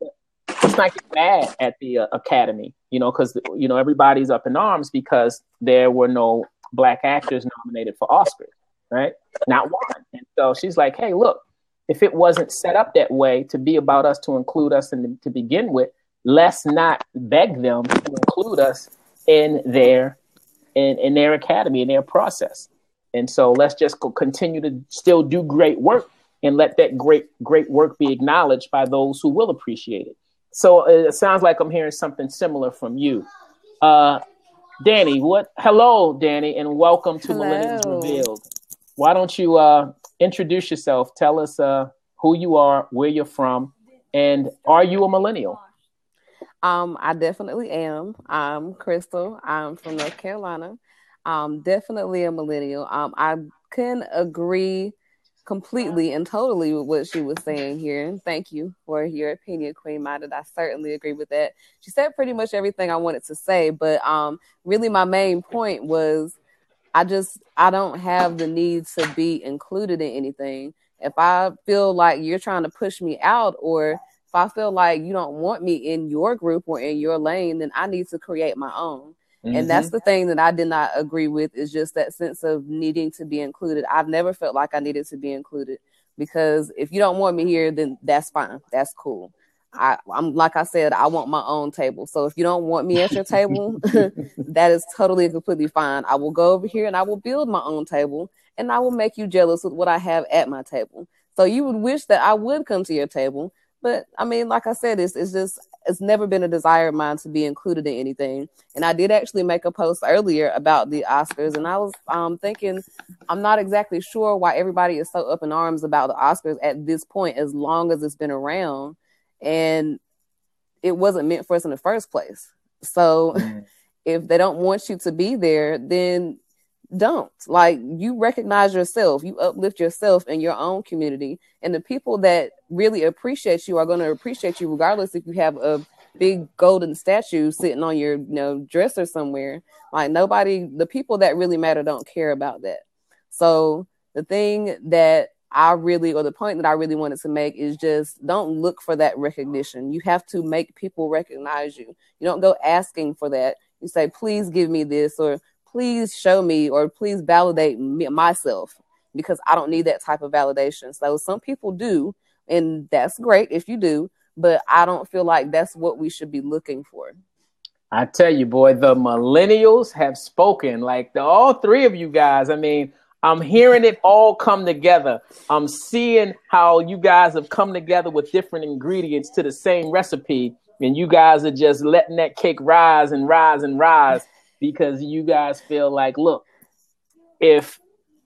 let's not get mad at the Academy, because everybody's up in arms because there were no Black actors nominated for Oscars, right? Not one." And so she's like, "Hey, look, if it wasn't set up that way to be about us, to include us, and to begin with, let's not beg them to include us in their academy, in their process. And so let's just continue to still do great work and let that great work be acknowledged by those who will appreciate it." So it sounds like I'm hearing something similar from you. Danny, hello, Danny, and welcome to Millennials Revealed. Why don't you introduce yourself? Tell us who you are, where you're from, and are you a millennial? I definitely am. I'm Crystal. I'm from North Carolina. Definitely a millennial. I can agree completely and totally with what she was saying here. And thank you for your opinion, Queen Minded. I certainly agree with that. She said pretty much everything I wanted to say, but really my main point was I don't have the need to be included in anything. If I feel like you're trying to push me out, or if I feel like you don't want me in your group or in your lane, then I need to create my own. Mm-hmm. And that's the thing that I did not agree with, is just that sense of needing to be included. I've never felt like I needed to be included, because if you don't want me here, then that's fine. That's cool. I'm like I said, I want my own table. So if you don't want me at your table, that is totally and completely fine. I will go over here and I will build my own table, and I will make you jealous with what I have at my table. So you would wish that I would come to your table. But I mean, like I said, it's never been a desire of mine to be included in anything. And I did actually make a post earlier about the Oscars, and I was thinking, I'm not exactly sure why everybody is so up in arms about the Oscars at this point, as long as it's been around. and it wasn't meant for us in the first place. So if they don't want you to be there, then don't. Like, you recognize yourself, you uplift yourself in your own community, and the people that really appreciate you are going to appreciate you regardless if you have a big golden statue sitting on your dresser somewhere. Like, the people that really matter don't care about that. So the thing that the point that I really wanted to make is just don't look for that recognition. You have to make people recognize you. You don't go asking for that. You say, please give me this, or please show me, or please validate myself, because I don't need that type of validation. So some people do, and that's great if you do, but I don't feel like that's what we should be looking for. I tell you, boy, the millennials have spoken. Like, all three of you guys, I mean, I'm hearing it all come together. I'm seeing how you guys have come together with different ingredients to the same recipe. And you guys are just letting that cake rise and rise and rise, because you guys feel like, look, if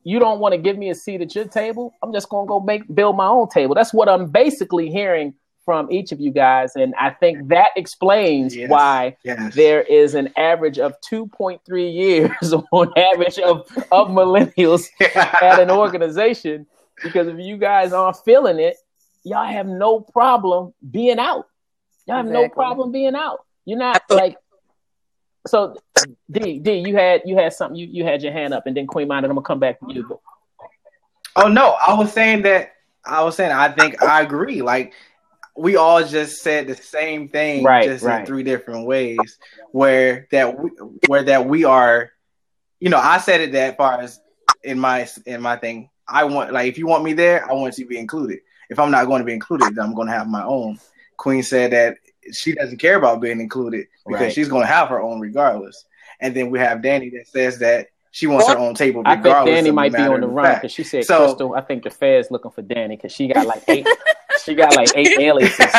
you don't want to give me a seat at your table, I'm just going to go build my own table. That's what I'm basically hearing from each of you guys. And I think that explains why there is an average of 2.3 years on average of millennials at an organization. Because if you guys aren't feeling it, y'all have no problem being out. Y'all have no problem being out. You're not like, so D, you had something, you had your hand up, and then Queen Minded, I'm gonna come back to you. Oh no, I was saying I think I agree. Like, we all just said the same thing, in three different ways. Where we are, I said it that far as in my thing. I want, like, if you want me there, I want you to be included. If I'm not going to be included, then I'm going to have my own. Queen said that she doesn't care about being included because she's going to have her own regardless. And then we have Danny that says that she wants her own table regardless. I think Danny might be on the run because she said, Crystal, I think the Fed's looking for Danny because she got like eight. She got like 8 aliases.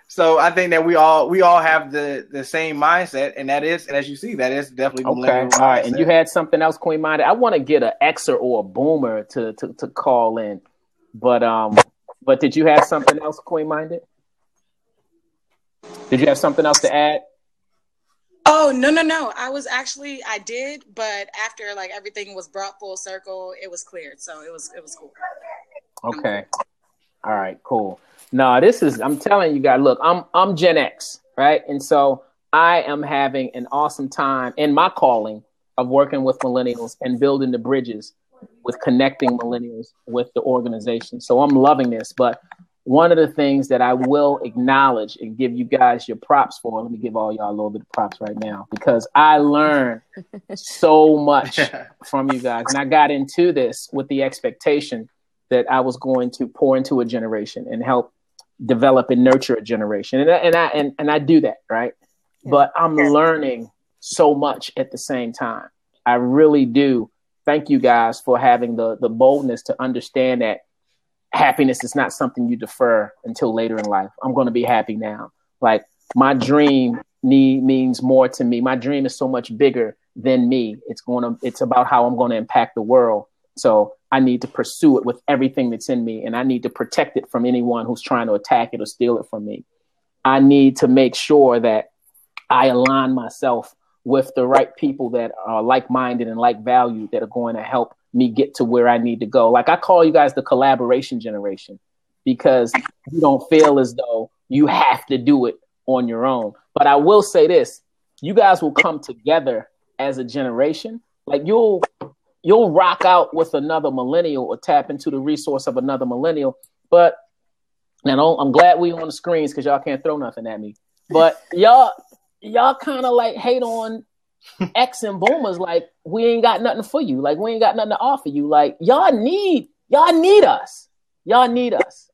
So I think that we all have the same mindset, and that is, and as you see, that is definitely okay. All right, and you had something else, Queen Minded. I want to get an Xer or a Boomer to call in, but did you have something else, Queen Minded? Did you have something else to add? Oh, no. I did, but after like everything was brought full circle, it was cleared. So it was cool. Okay. All right, cool. No, I'm telling you guys, look, I'm Gen X, right? And so I am having an awesome time in my calling of working with millennials and building the bridges with connecting millennials with the organization. So I'm loving this, but one of the things that I will acknowledge and give you guys your props for, let me give all y'all a little bit of props right now, because I learned so much from you guys. And I got into this with the expectation that I was going to pour into a generation and help develop and nurture a generation. And I do that, right? Yeah. But I'm learning so much at the same time. I really do. Thank you guys for having the boldness to understand that happiness is not something you defer until later in life. I'm going to be happy now. Like, my dream means more to me. My dream is so much bigger than me. It's about how I'm going to impact the world. So I need to pursue it with everything that's in me, and I need to protect it from anyone who's trying to attack it or steal it from me. I need to make sure that I align myself with the right people that are like-minded and like-valued that are going to help me get to where I need to go. Like, I call you guys the collaboration generation, because you don't feel as though you have to do it on your own. But I will say this, you guys will come together as a generation. Like, you'll rock out with another millennial or tap into the resource of another millennial. But now I'm glad we on the screens because y'all can't throw nothing at me. But y'all kind of like hate on X and Boomers, like, we ain't got nothing for you. Like, we ain't got nothing to offer you. Like, y'all need us. Y'all need us.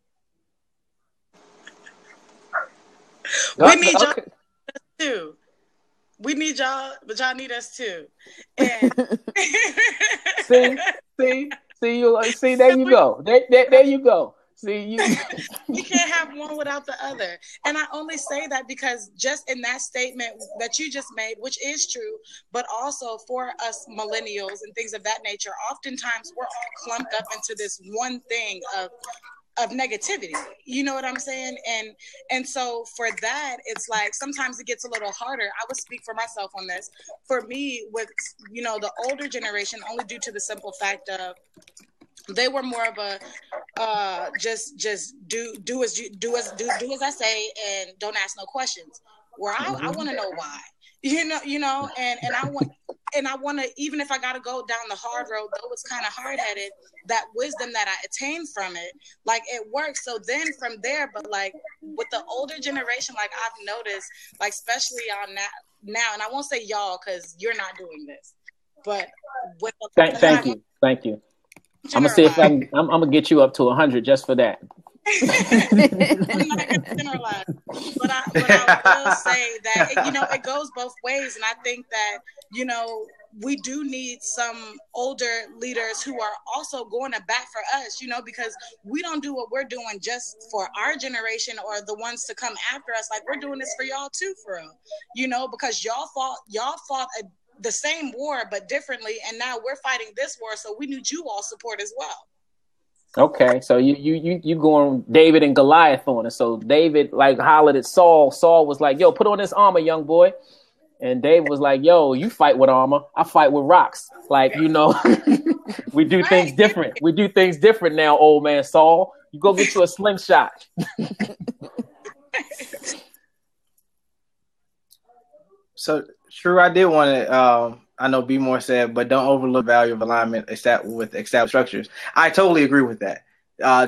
We need y'all too. We need y'all, but y'all need us too. And see, there you go. There you go. See, you. We can't have one without the other. And I only say that because just in that statement that you just made, which is true, but also for us millennials and things of that nature, oftentimes we're all clumped up into this one thing of negativity. You know what I'm saying? And so for that, it's like sometimes it gets a little harder. I would speak for myself on this. For me, with the older generation, only due to the simple fact of they were more of a just do as I say and don't ask no questions. Where I want to know why. And I want to, even if I got to go down the hard road, though it's kind of hard-headed, that wisdom that I attained from it, like it works. So then from there, but like with the older generation, like I've noticed, like especially on now, and I won't say y'all because you're not doing this, but with thank you. I'm gonna see if I'm gonna get you up to 100 just for that. I'm not gonna generalize, but I will say that it goes both ways, and I think that we do need some older leaders who are also going to bat for us, because we don't do what we're doing just for our generation or the ones to come after us. Like we're doing this for y'all too, for real, because y'all fought the same war but differently, and now we're fighting this war, so we need you all support as well. Okay, so you going David and Goliath on it. So David like hollered at Saul. Saul was like, "Yo, put on this armor, young boy." And David was like, "Yo, you fight with armor. I fight with rocks." Like, we do things different. We do things different now, old man Saul. You go get you a slingshot. So true, I did want to. I know Be More said, but don't overlook the value of alignment with established structures. I totally agree with that.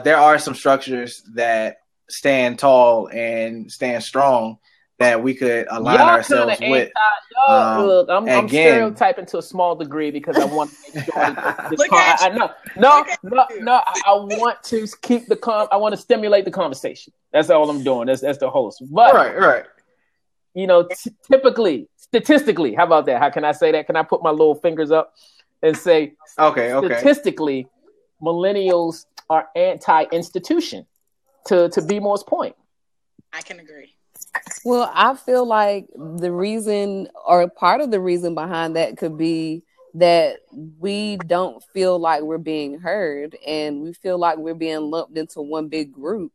There are some structures that stand tall and stand strong that we could align ourselves with. Look, I'm stereotyping to a small degree because I want to make sure I want to keep I want to stimulate the conversation. That's all I'm doing. That's the host. But right. Typically, statistically, how about that? How can I say that? Can I put my little fingers up and say, statistically, millennials are anti-institution, to Be More's point? I can agree. Well, I feel like the reason, or part of the reason behind that, could be that we don't feel like we're being heard, and we feel like we're being lumped into one big group.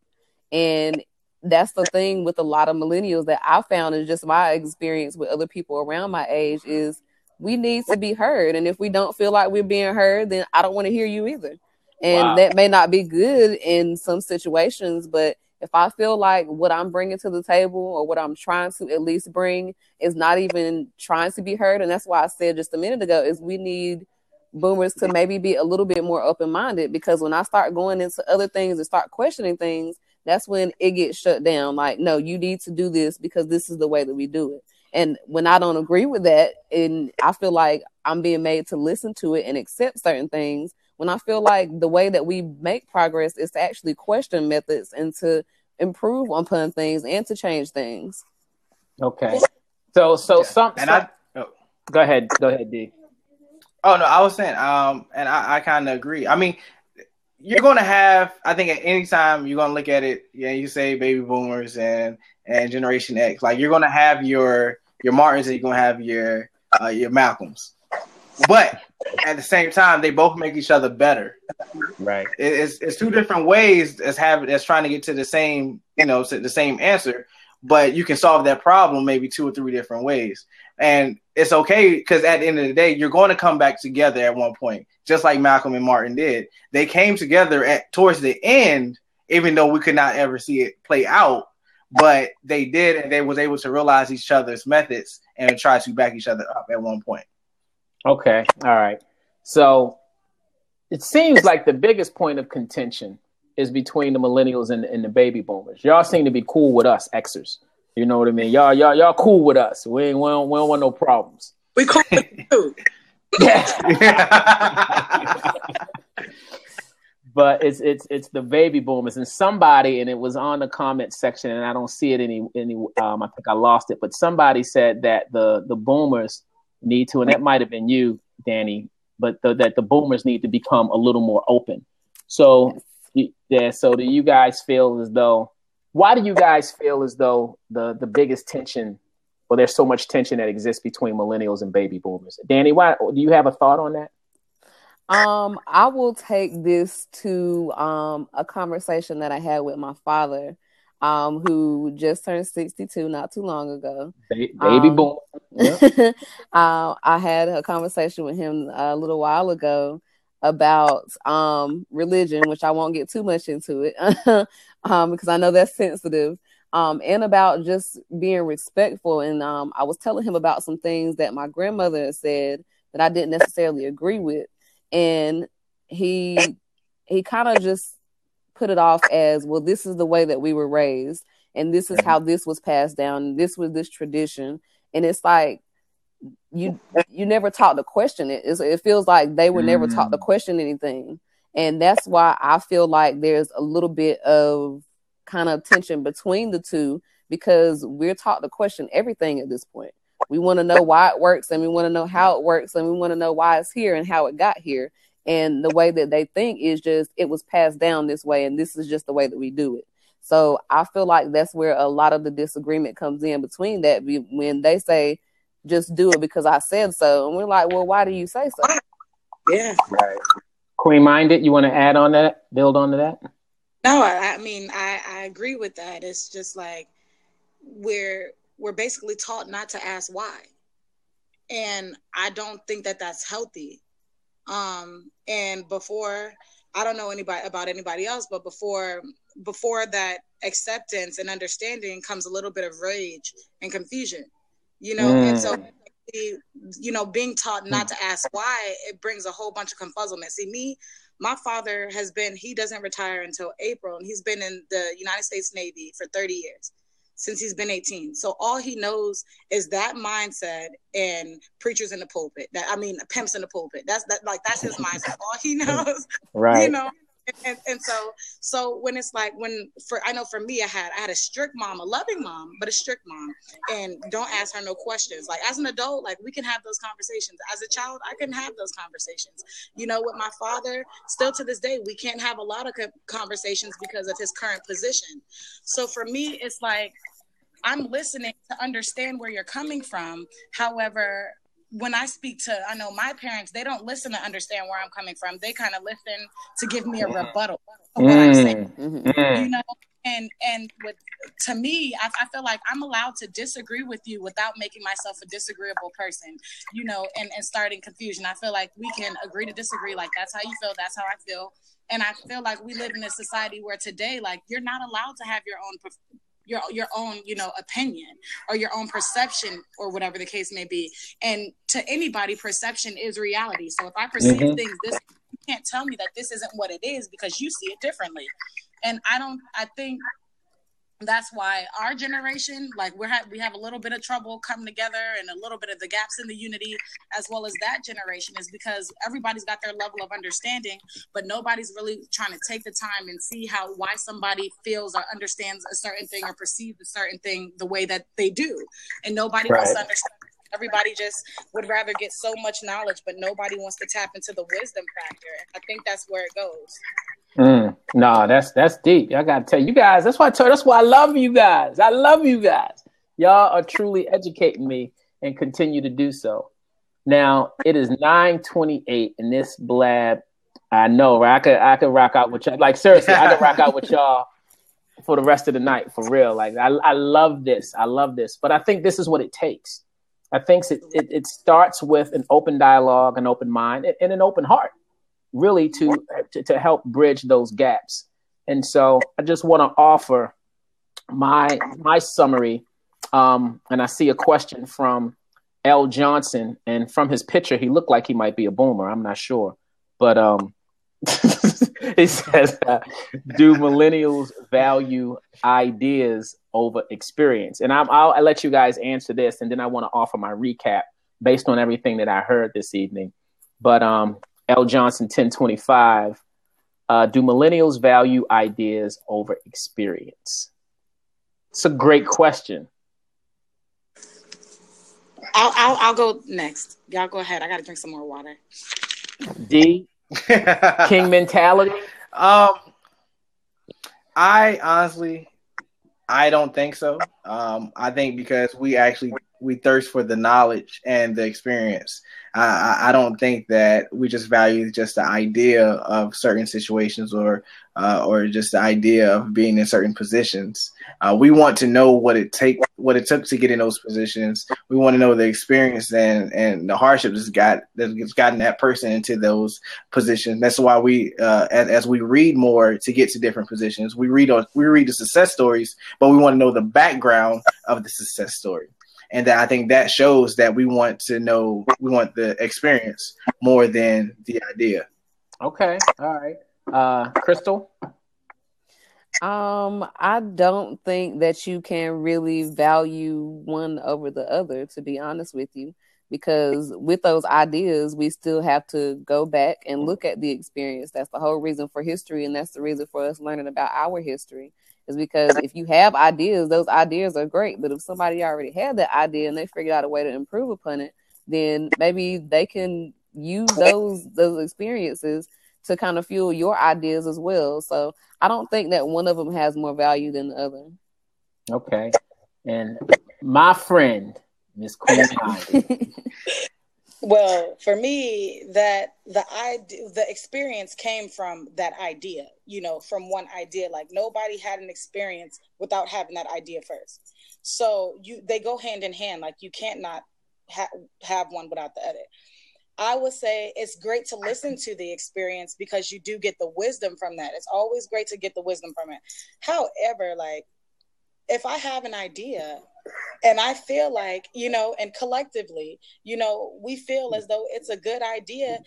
And that's the thing with a lot of millennials that I found, is just my experience with other people around my age, is we need to be heard. And if we don't feel like we're being heard, then I don't want to hear you either. And that may not be good in some situations, but if I feel like what I'm bringing to the table, or what I'm trying to at least bring, is not even trying to be heard, and that's why I said just a minute ago, is we need boomers to maybe be a little bit more open-minded, because when I start going into other things and start questioning things, that's when it gets shut down. Like, no, you need to do this because this is the way that we do it. And when I don't agree with that, and I feel like I'm being made to listen to it and accept certain things, when I feel like the way that we make progress is to actually question methods and to improve upon things and to change things. Okay. So go ahead, D. Oh no, I was saying, and I kind of agree. I mean, you're going to have, I think at any time you're going to look at it, you say baby boomers and Generation X, like you're going to have your Martins and you're going to have your Malcolms. But at the same time, they both make each other better. Right. It's two different ways as trying to get to the same, the same answer, but you can solve that problem maybe 2 or 3 different ways. And it's okay, because at the end of the day, you're going to come back together at one point, just like Malcolm and Martin did. They came together towards the end, even though we could not ever see it play out, but they did, and they was able to realize each other's methods and try to back each other up at one point. Okay. All right. So it seems like the biggest point of contention is between the millennials and the baby boomers. Y'all seem to be cool with us Xers. You know what I mean? Y'all cool with us. We don't want no problems. We cool with you. But it's the baby boomers, and somebody, and it was on the comment section, and I don't see it any I think I lost it, but somebody said that the boomers need to, and that might have been you, Danny, but that the boomers need to become a little more open. So so do you guys feel as though why do you guys feel as though the biggest tension, or there's so much tension that exists between millennials and baby boomers? Danny, why do you have a thought on that? I will take this to a conversation that I had with my father, who just turned 62 not too long ago. Baby boomer. Yep. I had a conversation with him a little while ago about religion, which I won't get too much into it because I know that's sensitive, and about just being respectful. And I was telling him about some things that my grandmother said that I didn't necessarily agree with. And he kind of just put it off as, well, this is the way that we were raised, and this is how this was passed down. This was this tradition. And it's like, you never taught to question it. It feels like they were never taught to question anything. And that's why I feel like there's a little bit of kind of tension between the two, because we're taught to question everything at this point. We want to know why it works, and we want to know how it works, and we want to know why it's here and how it got here. And the way that they think is just, it was passed down this way, and this is just the way that we do it. So I feel like that's where a lot of the disagreement comes in between that, when they say, just do it because I said so. And we're like, well, why do you say so? Yeah. Right. Queen Minded, you want to add on that, build on to that? No, I mean, I agree with that. It's just like, we're basically taught not to ask why. And I don't think that that's healthy. And before, I don't know about anybody else, but before that acceptance and understanding comes a little bit of rage and confusion, and so, being taught not to ask why, it brings a whole bunch of confuzzlement. See, my father he doesn't retire until April, and he's been in the United States Navy for 30 years. Since he's been 18. So all he knows is that mindset and preachers in the pulpit. Pimps in the pulpit. That's his mindset. All he knows. Right. And so when it's like, I know for me, I had a strict mom, a loving mom, but a strict mom, and don't ask her no questions. Like, as an adult, like, we can have those conversations. As a child, I couldn't have those conversations. With my father, still to this day, we can't have a lot of conversations because of his current position. So for me, it's like, I'm listening to understand where you're coming from. However, when I speak to, I know my parents, they don't listen to understand where I'm coming from. They kind of listen to give me a rebuttal of what I'm saying. And to me, I feel like I'm allowed to disagree with you without making myself a disagreeable person, and starting confusion. I feel like we can agree to disagree. Like, that's how you feel, that's how I feel. And I feel like we live in a society where today, like, you're not allowed to have your own opinion or your own perception or whatever the case may be. And to anybody, perception is reality. So if I perceive things this, you can't tell me that this isn't what it is because you see it differently. And I think that's why our generation, like, we have a little bit of trouble coming together and a little bit of the gaps in the unity, as well as that generation, is because everybody's got their level of understanding, but nobody's really trying to take the time and see why somebody feels or understands a certain thing or perceives a certain thing the way that they do. And nobody wants to understand. Everybody just would rather get so much knowledge, but nobody wants to tap into the wisdom factor. I think that's where it goes. No, that's deep. I gotta tell you guys, that's why I love you guys. I love you guys. Y'all are truly educating me and continue to do so. Now it is 9:28 in this blab. I know, right? I could rock out with y'all. Like, seriously, I could rock out with y'all for the rest of the night, for real. Like, I love this. I love this. But I think this is what it takes. I think it starts with an open dialogue, an open mind, and an open heart, really, to help bridge those gaps. And so I just want to offer my summary. And I see a question from L. Johnson, and from his picture, he looked like he might be a boomer. I'm not sure, but he says, "Do millennials value ideas over experience?" And I'll let you guys answer this, and then I want to offer my recap based on everything that I heard this evening. But L. Johnson 1025, do millennials value ideas over experience? It's a great question. I'll go next. Y'all go ahead. I got to drink some more water. D. King mentality. I honestly, I don't think so. I think because we thirst for the knowledge and the experience. I don't think that we just value just the idea of certain situations or just the idea of being in certain positions. We want to know what it took to get in those positions. We want to know the experience and the hardship that's gotten that person into those positions. That's why we as we read more to get to different positions, we read the success stories, but we want to know the background of the success story. And I think that shows that we want the experience more than the idea. Okay. All right. Crystal? I don't think that you can really value one over the other, to be honest with you, because with those ideas, we still have to go back and look at the experience. That's the whole reason for history, and that's the reason for us learning about our history. Is because if you have ideas, those ideas are great. But if somebody already had that idea and they figured out a way to improve upon it, then maybe they can use those experiences to kind of fuel your ideas as well. So I don't think that one of them has more value than the other. Okay. And my friend, Miss Queen Ivy. Well, for me, that the experience came from that idea, from one idea. Like nobody had an experience without having that idea first. So they go hand in hand. Like you can't not have one without the other. I would say it's great to listen to the experience because you do get the wisdom from that. It's always great to get the wisdom from it. However, like if I have an idea and I feel like, and collectively, we feel as though it's a good idea,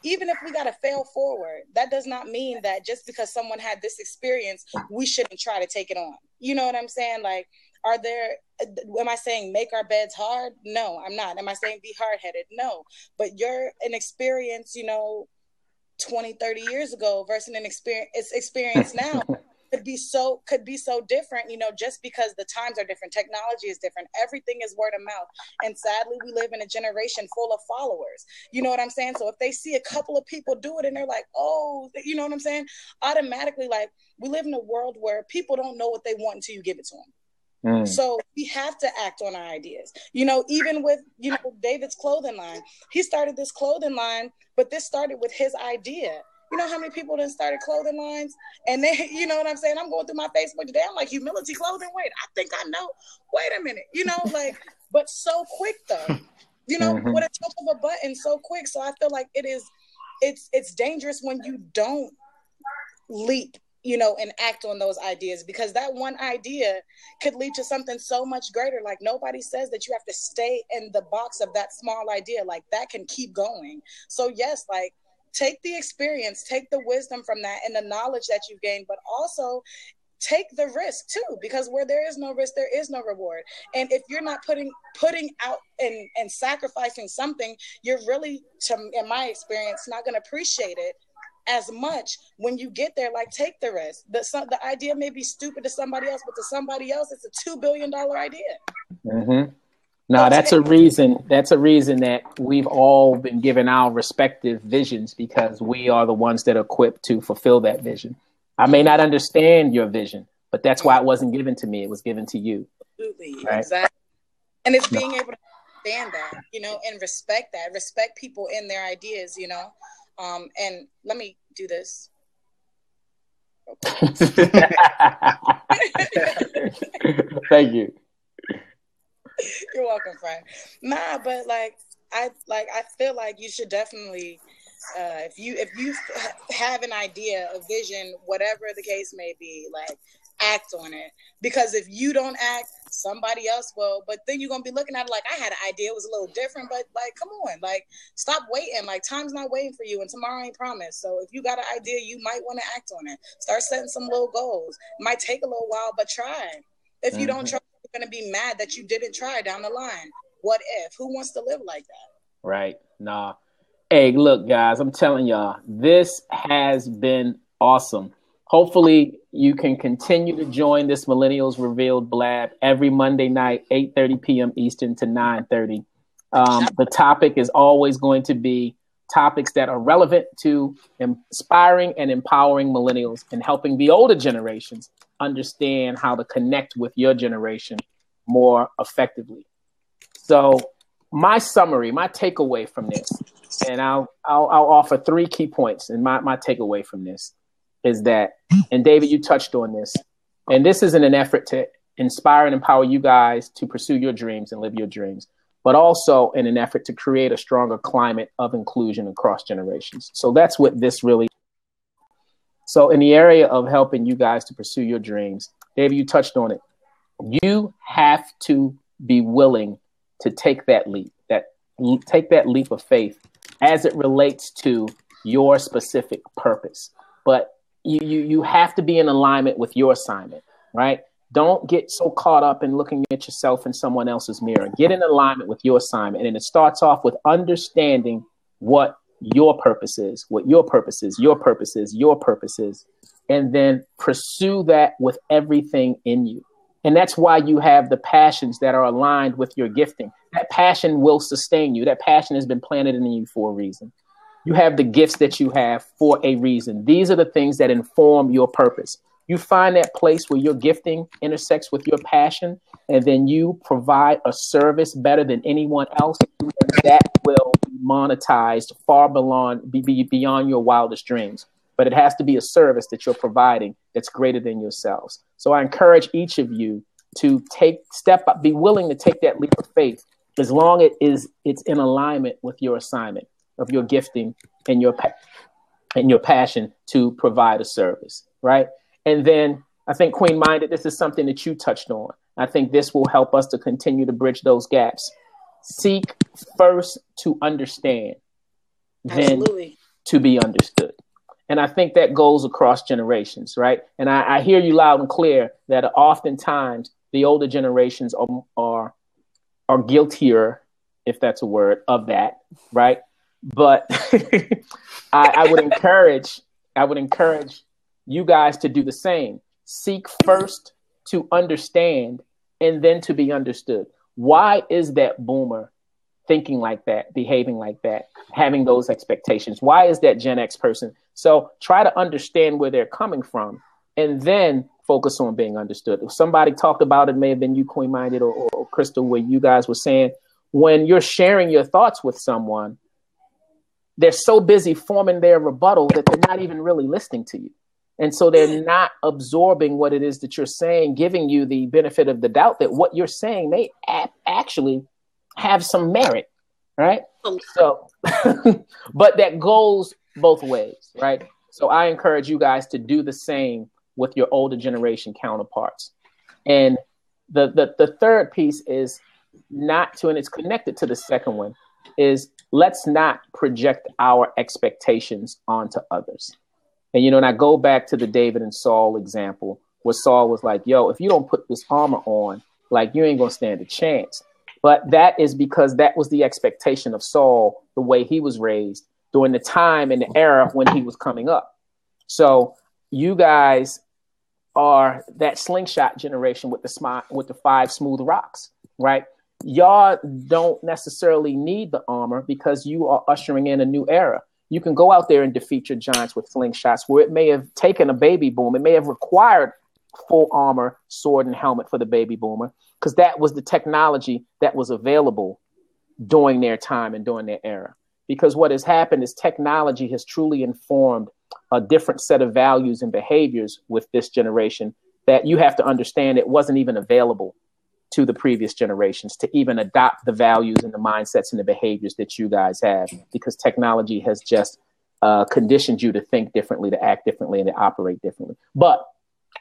even if we got to fail forward, that does not mean that just because someone had this experience, we shouldn't try to take it on. You know what I'm saying? Like, am I saying make our beds hard? No, I'm not. Am I saying be hard-headed? No. But you're an experience, 20, 30 years ago versus an experience now. could be so different, just because the times are different. Technology is different. Everything is word of mouth. And sadly, we live in a generation full of followers. You know what I'm saying? So if they see a couple of people do it and they're like, oh, you know what I'm saying? Automatically, like, we live in a world where people don't know what they want until you give it to them. So we have to act on our ideas. Even with, David's clothing line, he started this clothing line, but this started with his idea. You know how many people then started clothing lines? And they, you know what I'm saying? I'm going through my Facebook today. I'm like, humility clothing? Wait, I think I know. Wait a minute. But so quick though. With a touch of a button, so quick. So I feel like it's dangerous when you don't leap, and act on those ideas, because that one idea could lead to something so much greater. Like nobody says that you have to stay in the box of that small idea. Like that can keep going. So yes, like, take the experience, take the wisdom from that and the knowledge that you've gained, but also take the risk too, because where there is no risk, there is no reward. And if you're not putting out and sacrificing something, you're really, in my experience, not going to appreciate it as much when you get there. Like, take the risk. The idea may be stupid to somebody else, but to somebody else, it's a $2 billion idea. Mm-hmm. No, that's a reason that we've all been given our respective visions, because we are the ones that are equipped to fulfill that vision. I may not understand your vision, but that's why it wasn't given to me. It was given to you. Absolutely. Right? Exactly. And it's being able to understand that, and respect that, respect people in their ideas, and let me do this. Thank you. You're welcome, friend. Nah, but I feel like you should definitely, if you have an idea, a vision, whatever the case may be, like, act on it. Because if you don't act, somebody else will. But then you're gonna be looking at it like, I had an idea, it was a little different, but like, come on, like, stop waiting. Like, time's not waiting for you, and tomorrow ain't promised. So if you got an idea, you might want to act on it. Start setting some little goals. It might take a little while, but try. If you don't try, you're going to be mad that you didn't try down the line. What if? Who wants to live like that? Right. Nah. Hey, look, guys, I'm telling y'all, this has been awesome. Hopefully, you can continue to join this Millennials Revealed Blab every Monday night, 8:30 p.m. Eastern to 9:30. The topic is always going to be topics that are relevant to inspiring and empowering millennials and helping the older generations understand how to connect with your generation more effectively. So my summary, my takeaway from this, and I'll offer 3 key points. And my takeaway from this is that, and David, you touched on this, and this is in an effort to inspire and empower you guys to pursue your dreams and live your dreams, but also in an effort to create a stronger climate of inclusion across generations. So that's what this really. So in the area of helping you guys to pursue your dreams, David, you touched on it. You have to be willing to take that leap, take that leap of faith as it relates to your specific purpose. But you have to be in alignment with your assignment, right? Don't get so caught up in looking at yourself in someone else's mirror. Get in alignment with your assignment. And it starts off with understanding what your purpose is, what your purpose is, your purpose is, your purpose is, and then pursue that with everything in you. And that's why you have the passions that are aligned with your gifting. That passion will sustain you. That passion has been planted in you for a reason. You have the gifts that you have for a reason. These are the things that inform your purpose. You find that place where your gifting intersects with your passion, and then you provide a service better than anyone else, and that will be monetized far beyond your wildest dreams. But it has to be a service that you're providing that's greater than yourselves. So I encourage each of you to be willing to take that leap of faith, as long as it's in alignment with your assignment of your gifting and your passion to provide a service, right? And then I think, Queen Minded, this is something that you touched on. I think this will help us to continue to bridge those gaps. Seek first to understand, then to be understood. And I think that goes across generations, right? And I hear you loud and clear that oftentimes the older generations are guiltier, if that's a word, of that, right? But I would encourage you guys to do the same. Seek first to understand and then to be understood. Why is that boomer thinking like that, behaving like that, having those expectations? Why is that Gen X person? So try to understand where they're coming from and then focus on being understood. If somebody talked about it, may have been you, Queen Minded, or Crystal, where you guys were saying, when you're sharing your thoughts with someone, they're so busy forming their rebuttal that they're not even really listening to you. And so they're not absorbing what it is that you're saying, giving you the benefit of the doubt that what you're saying may actually have some merit, right? So, but that goes both ways, right? So I encourage you guys to do the same with your older generation counterparts. And the third piece is not to, and it's connected to the second one, is let's not project our expectations onto others. And, and I go back to the David and Saul example, where Saul was like, yo, if you don't put this armor on, like, you ain't going to stand a chance. But that is because that was the expectation of Saul, the way he was raised during the time and the era when he was coming up. So you guys are that slingshot generation with the 5 smooth rocks, right? Y'all don't necessarily need the armor because you are ushering in a new era. You can go out there and defeat your giants with slingshots, where it may have taken a baby boom. It may have required full armor, sword, and helmet for the baby boomer, because that was the technology that was available during their time and during their era. Because what has happened is technology has truly informed a different set of values and behaviors with this generation that you have to understand it wasn't even available to the previous generations to even adopt the values and the mindsets and the behaviors that you guys have, because technology has just conditioned you to think differently, to act differently, and to operate differently. But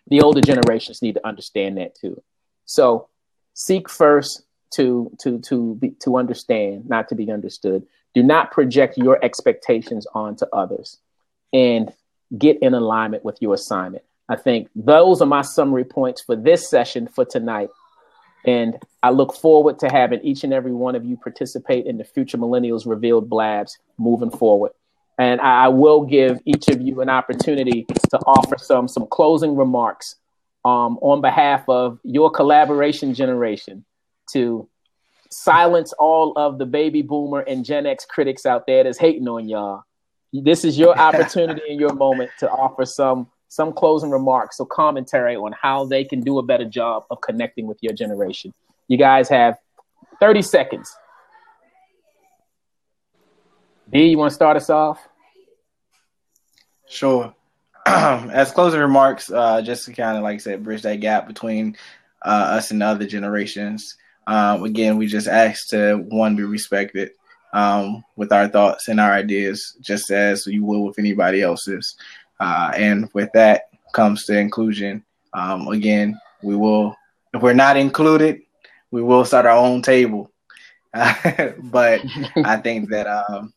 the older generations need to understand that too. So seek first to understand, not to be understood. Do not project your expectations onto others, and get in alignment with your assignment. I think those are my summary points for this session for tonight. And I look forward to having each and every one of you participate in the future Millennials Revealed Blabs moving forward. And I will give each of you an opportunity to offer some closing remarks on behalf of your collaboration generation, to silence all of the baby boomer and Gen X critics out there that's hating on y'all. This is your opportunity and your moment to offer some some closing remarks or commentary on how they can do a better job of connecting with your generation. You guys have 30 seconds. D, you want to start us off? Sure. As closing remarks, just to kind of, like I said, bridge that gap between us and the other generations. Again, we just ask to, one, be respected with our thoughts and our ideas, just as you will with anybody else's. And with that comes the inclusion. Again, we will, if we're not included, we will start our own table. But I think that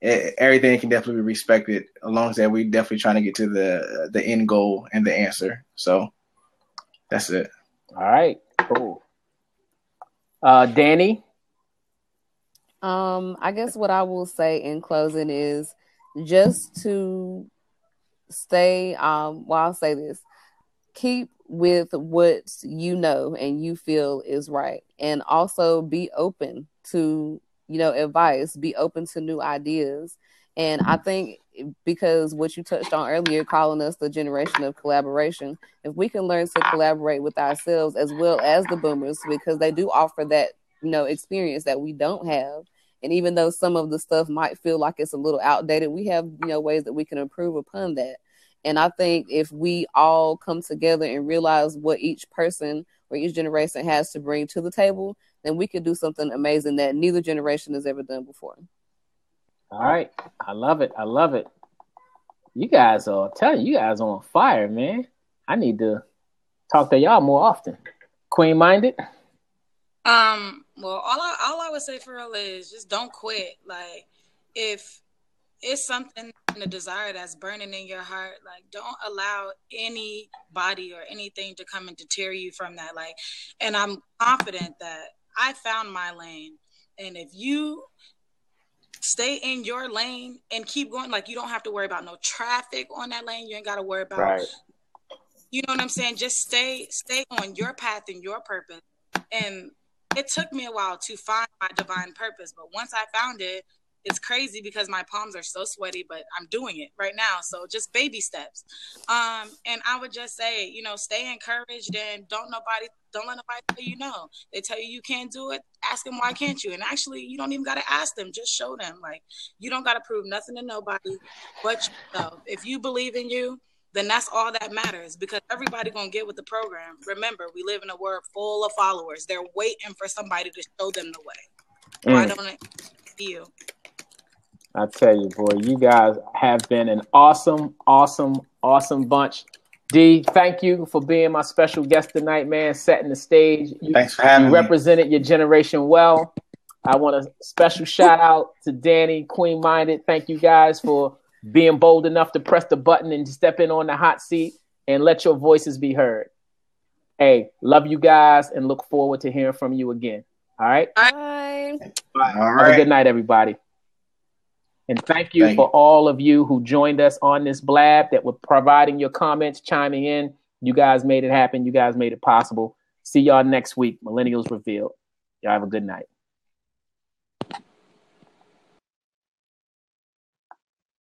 everything can definitely be respected, as long as that we definitely trying to get to the end goal and the answer. So that's it. All right, cool. Danny? I guess what I will say in closing is just to stay, I'll say this, keep with what you know and you feel is right. And also be open to, advice, be open to new ideas. And I think because what you touched on earlier, calling us the generation of collaboration, if we can learn to collaborate with ourselves as well as the boomers, because they do offer that, experience that we don't have. And even though some of the stuff might feel like it's a little outdated, we have, ways that we can improve upon that. And I think if we all come together and realize what each person or each generation has to bring to the table, then we could do something amazing that neither generation has ever done before. All right. I love it. I love it. You guys are, I'm telling you, guys are on fire, man. I need to talk to y'all more often. Queen Minded? Well, all I would say for real is just don't quit. Like, if it's something and a desire that's burning in your heart, like, don't allow anybody or anything to come and deter you from that. Like, and I'm confident that I found my lane. And if you stay in your lane and keep going, like, you don't have to worry about no traffic on that lane. You ain't got to worry about, right. You know what I'm saying? Just stay on your path and your purpose. And it took me a while to find my divine purpose, but once I found it, it's crazy because my palms are so sweaty, but I'm doing it right now. So just baby steps. And I would just say, stay encouraged and don't let nobody tell you no. They tell you can't do it. Ask them, why can't you? And actually, you don't even got to ask them. Just show them. Like, you don't got to prove nothing to nobody but yourself. If you believe in you, then that's all that matters, because everybody gonna get with the program. Remember, we live in a world full of followers. They're waiting for somebody to show them the way. Why don't it be you? I tell you, boy, you guys have been an awesome, awesome, awesome bunch. D, thank you for being my special guest tonight, man, setting the stage. Thanks for having me. You represented your generation well. I want a special shout out to Danny, Queen Minded. Thank you guys for being bold enough to press the button and step in on the hot seat and let your voices be heard. Hey, love you guys and look forward to hearing from you again. All right? Bye. Bye. All right. Have a good night, everybody. And thank you for all of you who joined us on this blab, that were providing your comments, chiming in. You guys made it happen. You guys made it possible. See y'all next week. Millennials Revealed. Y'all have a good night.